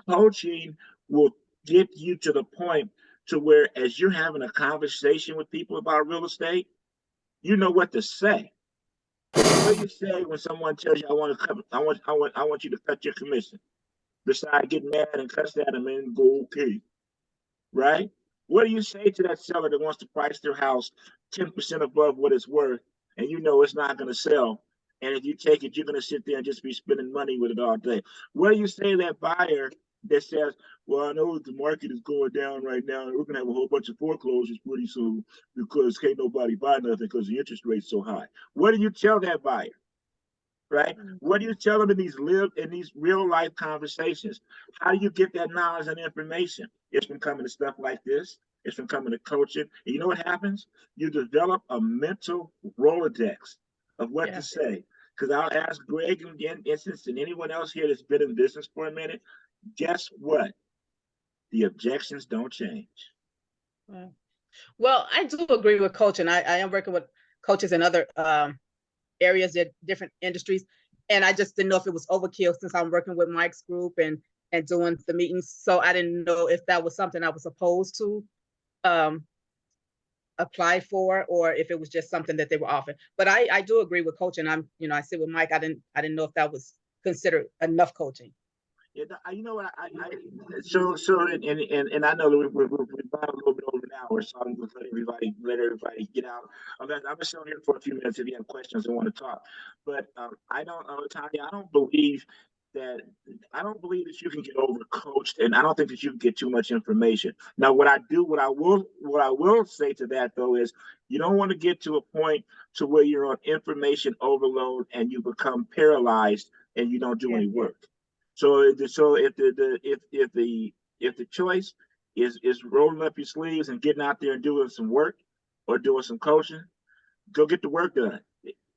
Coaching will get you to the point to where, as you're having a conversation with people about real estate, you know what to say. What do you say when someone tells you, I want you to cut your commission? Besides getting mad and cuss at them and go, okay, right? What do you say to that seller that wants to price their house 10% above what it's worth, and you know it's not going to sell? And if you take it, you're going to sit there and just be spending money with it all day. What do you say to that buyer that says, well, I know the market is going down right now, and we're going to have a whole bunch of foreclosures pretty soon because can't nobody buy nothing because the interest rate's so high? What do you tell that buyer? Right? What do you tell them in these real life conversations? How do you get that knowledge and information? It's from coming to stuff like this. It's from coming to coaching. And you know what happens? You develop a mental Rolodex of what to say. Because I'll ask Greg and instance and anyone else here that's been in business for a minute, guess what? The objections don't change. Well, I do agree with coaching. I am working with coaches in other areas, in different industries, and I just didn't know if it was overkill since I'm working with Mike's group and doing the meetings. So I didn't know if that was something I was opposed to. applied for, or if it was just something that they were offered. But I do agree with coaching. I said with Mike, I didn't know if that was considered enough coaching. Yeah, you know what? And I know that we've gone a little bit over an hour, so I'm going to let everybody get out. I'm just on here for a few minutes if you have questions and want to talk. But I don't, Tanya, that I don't believe that you can get over coached, and I don't think that you can get too much information. Now, what I will say to that though is you don't want to get to a point to where you're on information overload and you become paralyzed and you don't do any work. So if the choice is rolling up your sleeves and getting out there and doing some work or doing some coaching, go get the work done.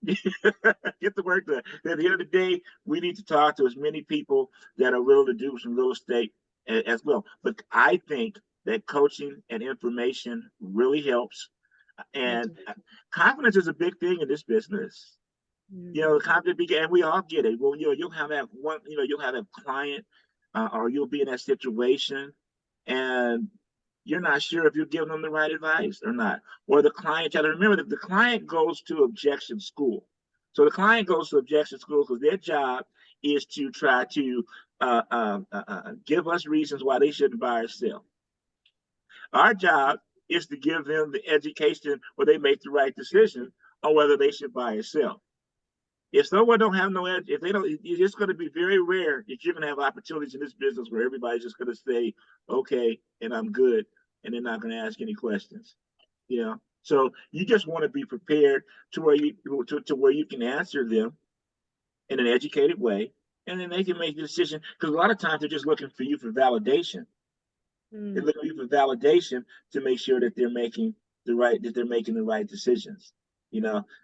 Get the work done. At the end of the day, we need to talk to as many people that are willing to do some real estate as well. But I think that coaching and information really helps. And confidence is a big thing in this business. Confidence, and we all get it. Well, you'll have that one, you'll have a client, or you'll be in that situation, and you're not sure if you're giving them the right advice or not. Or the client, you got to remember that the client goes to objection school. So the client goes to objection school because their job is to try to give us reasons why they shouldn't buy or sell. Our job is to give them the education where they make the right decision on whether they should buy or sell. If someone don't have no edge, if they don't, it's going to be very rare that you're going to have opportunities in this business where everybody's just going to say, okay, and I'm good, and they're not going to ask any questions. So you just want to be prepared to where you can answer them in an educated way, and then they can make the decision. Because a lot of times they're just looking for you for validation. They're looking for you for validation to make sure that they're making the right decisions.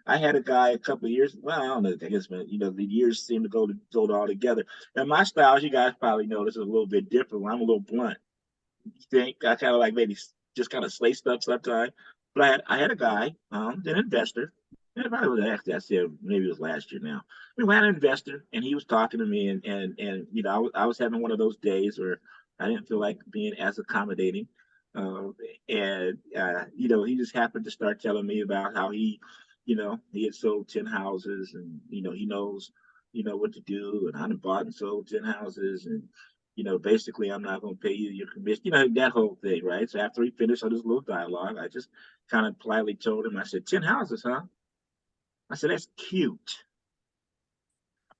I had a guy a couple of years. Well, I don't know. I guess, man, the years seem to go all together. And my style, as you guys probably know, this is a little bit different. I'm a little blunt. You think I kind of like maybe just kind of say stuff sometimes. But I had a guy, an investor. And probably was actually, I said maybe it was last year now. We had an investor, and he was talking to me, and I was having one of those days where I didn't feel like being as accommodating. He just happened to start telling me about how he had sold 10 houses, and he knows what to do, and I done bought and sold 10 houses, and basically I'm not going to pay you your commission, that whole thing, right? So after he finished on this little dialogue, I just kind of politely told him, I said, 10 houses, huh? I said, that's cute.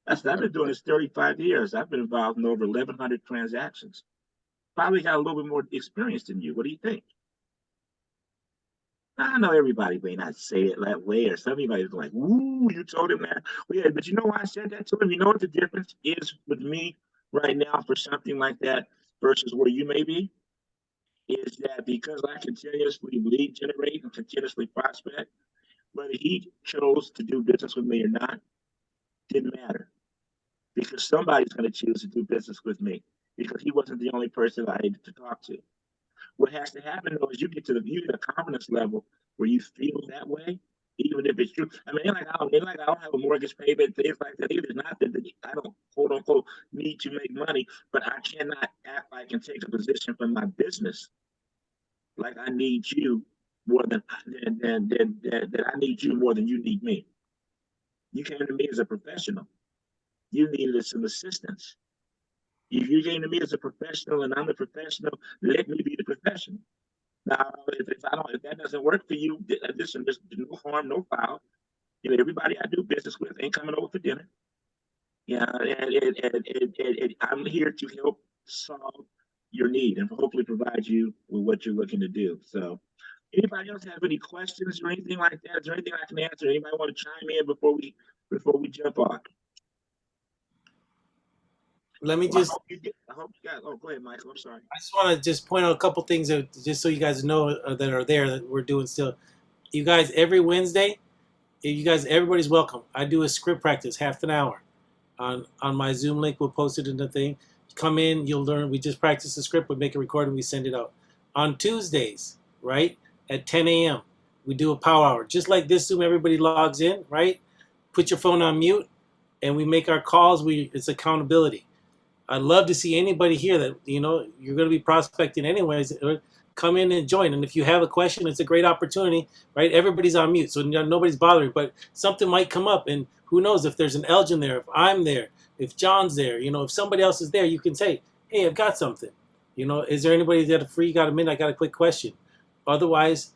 I've been doing this 35 years. I've been involved in over 1,100 transactions. Probably got a little bit more experience than you. What do you think? I know everybody may not say it that way, or somebody's like, "Ooh, you told him that." Well, yeah, but you know why I said that to him? You know what the difference is with me right now for something like that versus where you may be? Is that because I continuously lead generate and continuously prospect, whether he chose to do business with me or not, didn't matter. Because somebody's going to choose to do business with me because he wasn't the only person I needed to talk to. What has to happen though is you get a confidence level where you feel that way, even if it's true. I mean, I don't have a mortgage payment, things like that. It's not that I don't quote unquote need to make money, but I cannot act like and take a position from my business like I need you more than that I need you more than you need me. You came to me as a professional. You needed some assistance. If you came to me as a professional and I'm the professional, let me be the professional. Now, if that doesn't work for you, listen, there's no harm, no foul. Everybody I do business with ain't coming over for dinner. And I'm here to help solve your need and hopefully provide you with what you're looking to do. So, anybody else have any questions or anything like that? Is there anything I can answer? Anybody want to chime in before we jump on? Let me just. I hope you got. Oh, go ahead, Michael. I'm sorry. I just want to just point out a couple things just so you guys know that are there that we're doing still. You guys, every Wednesday, everybody's welcome. I do a script practice, half an hour, on my Zoom link. We'll post it in the thing. Come in, you'll learn. We just practice the script. We make a recording. We send it out. On Tuesdays, right at 10 a.m., we do a power hour, just like this Zoom. Everybody logs in, right? Put your phone on mute, and we make our calls. It's accountability. I'd love to see anybody here that, you're going to be prospecting anyways. come in and join. And if you have a question, it's a great opportunity, right? Everybody's on mute, so nobody's bothering, but something might come up, and who knows if there's an Elgin there, if I'm there, if John's there, if somebody else is there, you can say, hey, I've got something. Is there anybody that free got a minute? I got a quick question. Otherwise,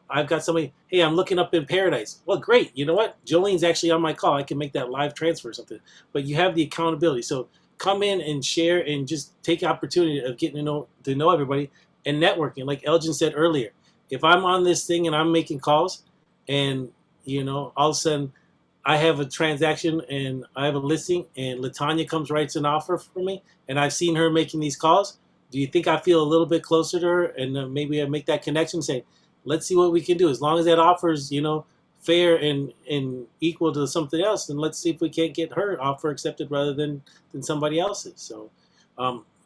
I've got somebody, hey, I'm looking up in Paradise. Well, great. You know what? Jolene's actually on my call. I can make that live transfer or something. But you have the accountability. So come in and share and just take the opportunity of getting to know everybody and networking. Like Elgin said earlier, if I'm on this thing and I'm making calls and, all of a sudden I have a transaction and I have a listing and Latanya comes writes an offer for me and I've seen her making these calls, do you think I feel a little bit closer to her and maybe I make that connection, say, let's see what we can do. As long as that offers, fair and equal to something else, then let's see if we can't get her offer accepted rather than somebody else's. So,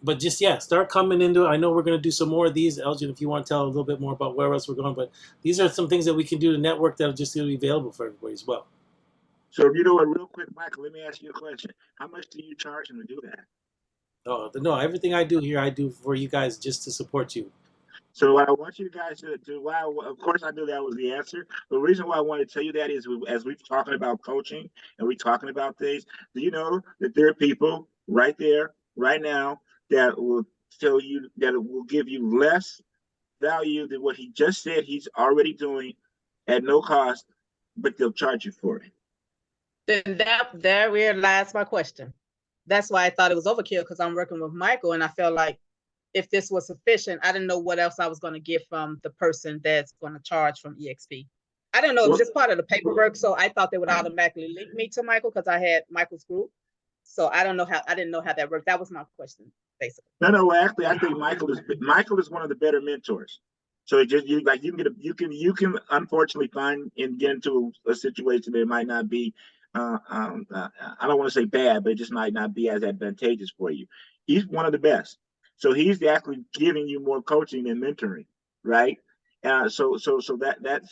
but just, start coming into it. I know we're going to do some more of these, Elgin, if you want to tell a little bit more about where else we're going, but these are some things that we can do to network that are just going to be available for everybody as well. So what, real quick, Michael, let me ask you a question. How much do you charge them to do that? Oh, no, everything I do here, I do for you guys just to support you. So what I want you guys to do, well, of course I knew that was the answer. The reason why I want to tell you that is as we're talking about coaching and we're talking about things, do you know that there are people right there, right now, that will tell you that it will give you less value than what he just said he's already doing at no cost, but they'll charge you for it. Then there lies my question. That's why I thought it was overkill, because I'm working with Michael and I felt like if this was sufficient, I didn't know what else I was going to get from the person that's going to charge from EXP. I didn't know it was just part of the paperwork, so I thought they would automatically link me to Michael because I had Michael's group. So I didn't know how that worked. That was my question, basically. No. Actually, I think Michael is one of the better mentors. So it just you can unfortunately find and get into a situation that it might not be. I don't want to say bad, but it just might not be as advantageous for you. He's one of the best. So he's actually giving you more coaching than mentoring, right? So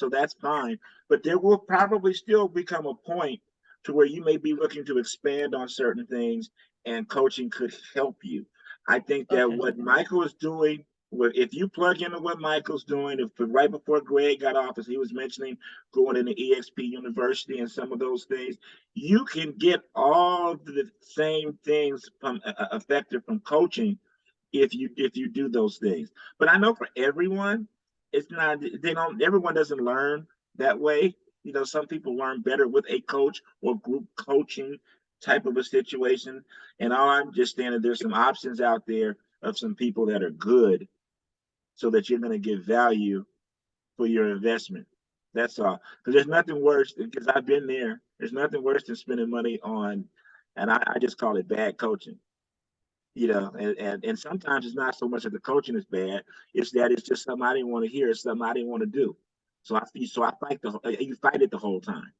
that's fine. But there will probably still become a point to where you may be looking to expand on certain things, and coaching could help you. I think that what Michael is doing, if you plug into what Michael's doing, if right before Greg got off, as he was mentioning, going into EXP University and some of those things, you can get all the same things from effective from coaching if you do those things. But I know for everyone, it's not. Everyone doesn't learn that way. Some people learn better with a coach or group coaching type of a situation. And all I'm just saying that there's some options out there of some people that are good, so that you're going to get value for your investment. That's all. Because there's nothing worse, because I've been there. There's nothing worse than spending money on, and I just call it bad coaching. And sometimes it's not so much that the coaching is bad. It's that it's just something I didn't want to hear. It's something I didn't want to do. So I you fight it the whole time.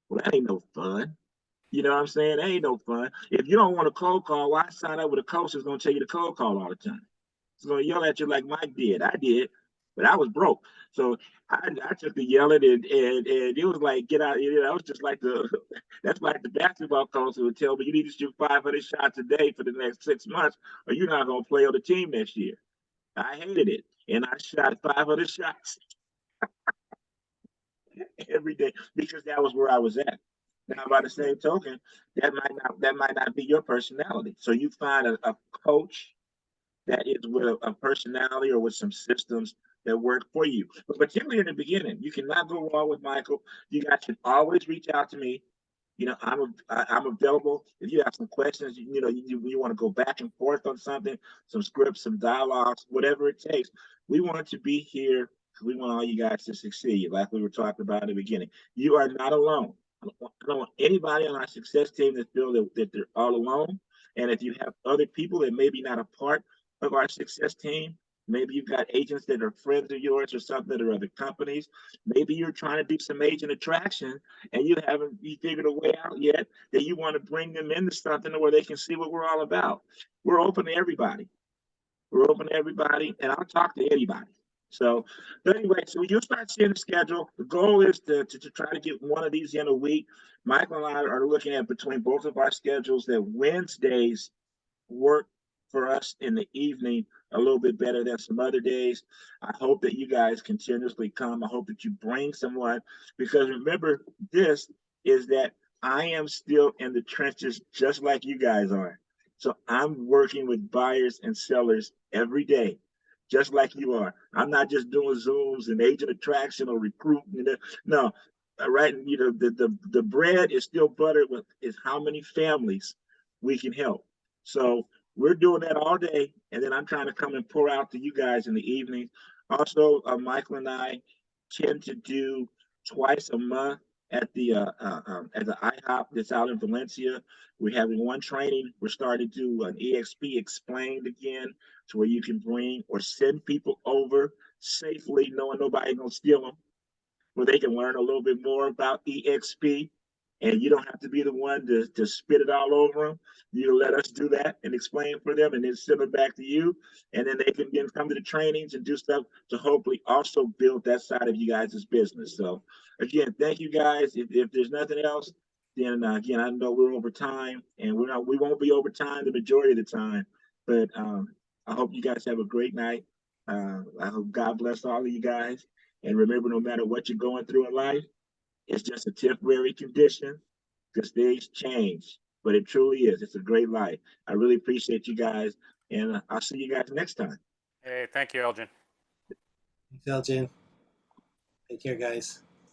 Well, that ain't no fun. You know what I'm saying? That ain't no fun. If you don't want a cold call, why sign up with a coach that's going to tell you to cold call all the time? It's going to yell at you like Mike did. I did, but I was broke. So I took the yelling, and it was like, get out. That was just like that's like the basketball coach would tell me, you need to shoot 500 shots a day for the next 6 months, or you're not going to play on the team next year. I hated it, and I shot 500 shots every day because that was where I was at. Now, by the same token, that might not be your personality. So you find a coach that is with a personality or with some systems that work for you. But particularly in the beginning, you cannot go wrong with Michael. You guys should always reach out to me. I'm available. If you have some questions, you want to go back and forth on something, some scripts, some dialogues, whatever it takes. We want to be here because we want all you guys to succeed, like we were talking about in the beginning. You are not alone. I don't want anybody on our success team to feel that they're all alone. And if you have other people that maybe not a part of our success team, maybe you've got agents that are friends of yours or something that are other companies. Maybe you're trying to do some agent attraction and you haven't figured a way out yet that you want to bring them into something where they can see what we're all about. We're open to everybody. And I'll talk to anybody. So, but anyway, so you'll start seeing the schedule. The goal is to try to get one of these in a week. Michael and I are looking at, between both of our schedules, that Wednesdays work for us in the evening a little bit better than some other days. I hope that you guys continuously come. I hope that you bring someone, because remember, this is that I am still in the trenches just like you guys are. So I'm working with buyers and sellers every day, just like you are. I'm not just doing Zooms and agent attraction or recruiting. No, right? You know, the bread is still buttered with is how many families we can help. So we're doing that all day, and then I'm trying to come and pour out to you guys in the evening. Also, Michael and I tend to do twice a month at the IHOP that's out in Valencia. We're having one training. We're starting to do an EXP explained again, to where you can bring or send people over safely, knowing nobody's gonna steal them, where they can learn a little bit more about EXP. And you don't have to be the one to spit it all over them. You let us do that and explain for them, and then send it back to you. And then they can then come to the trainings and do stuff to hopefully also build that side of you guys' business. So again, thank you guys. If there's nothing else, then again, I know we're over time, and we won't be over time the majority of the time. But I hope you guys have a great night. I hope God bless all of you guys. And remember, no matter what you're going through in life, it's just a temporary condition, because things change, but it truly is. It's a great life. I really appreciate you guys, and I'll see you guys next time. Hey, thank you, Elgin. Thanks, Elgin. Take care, guys.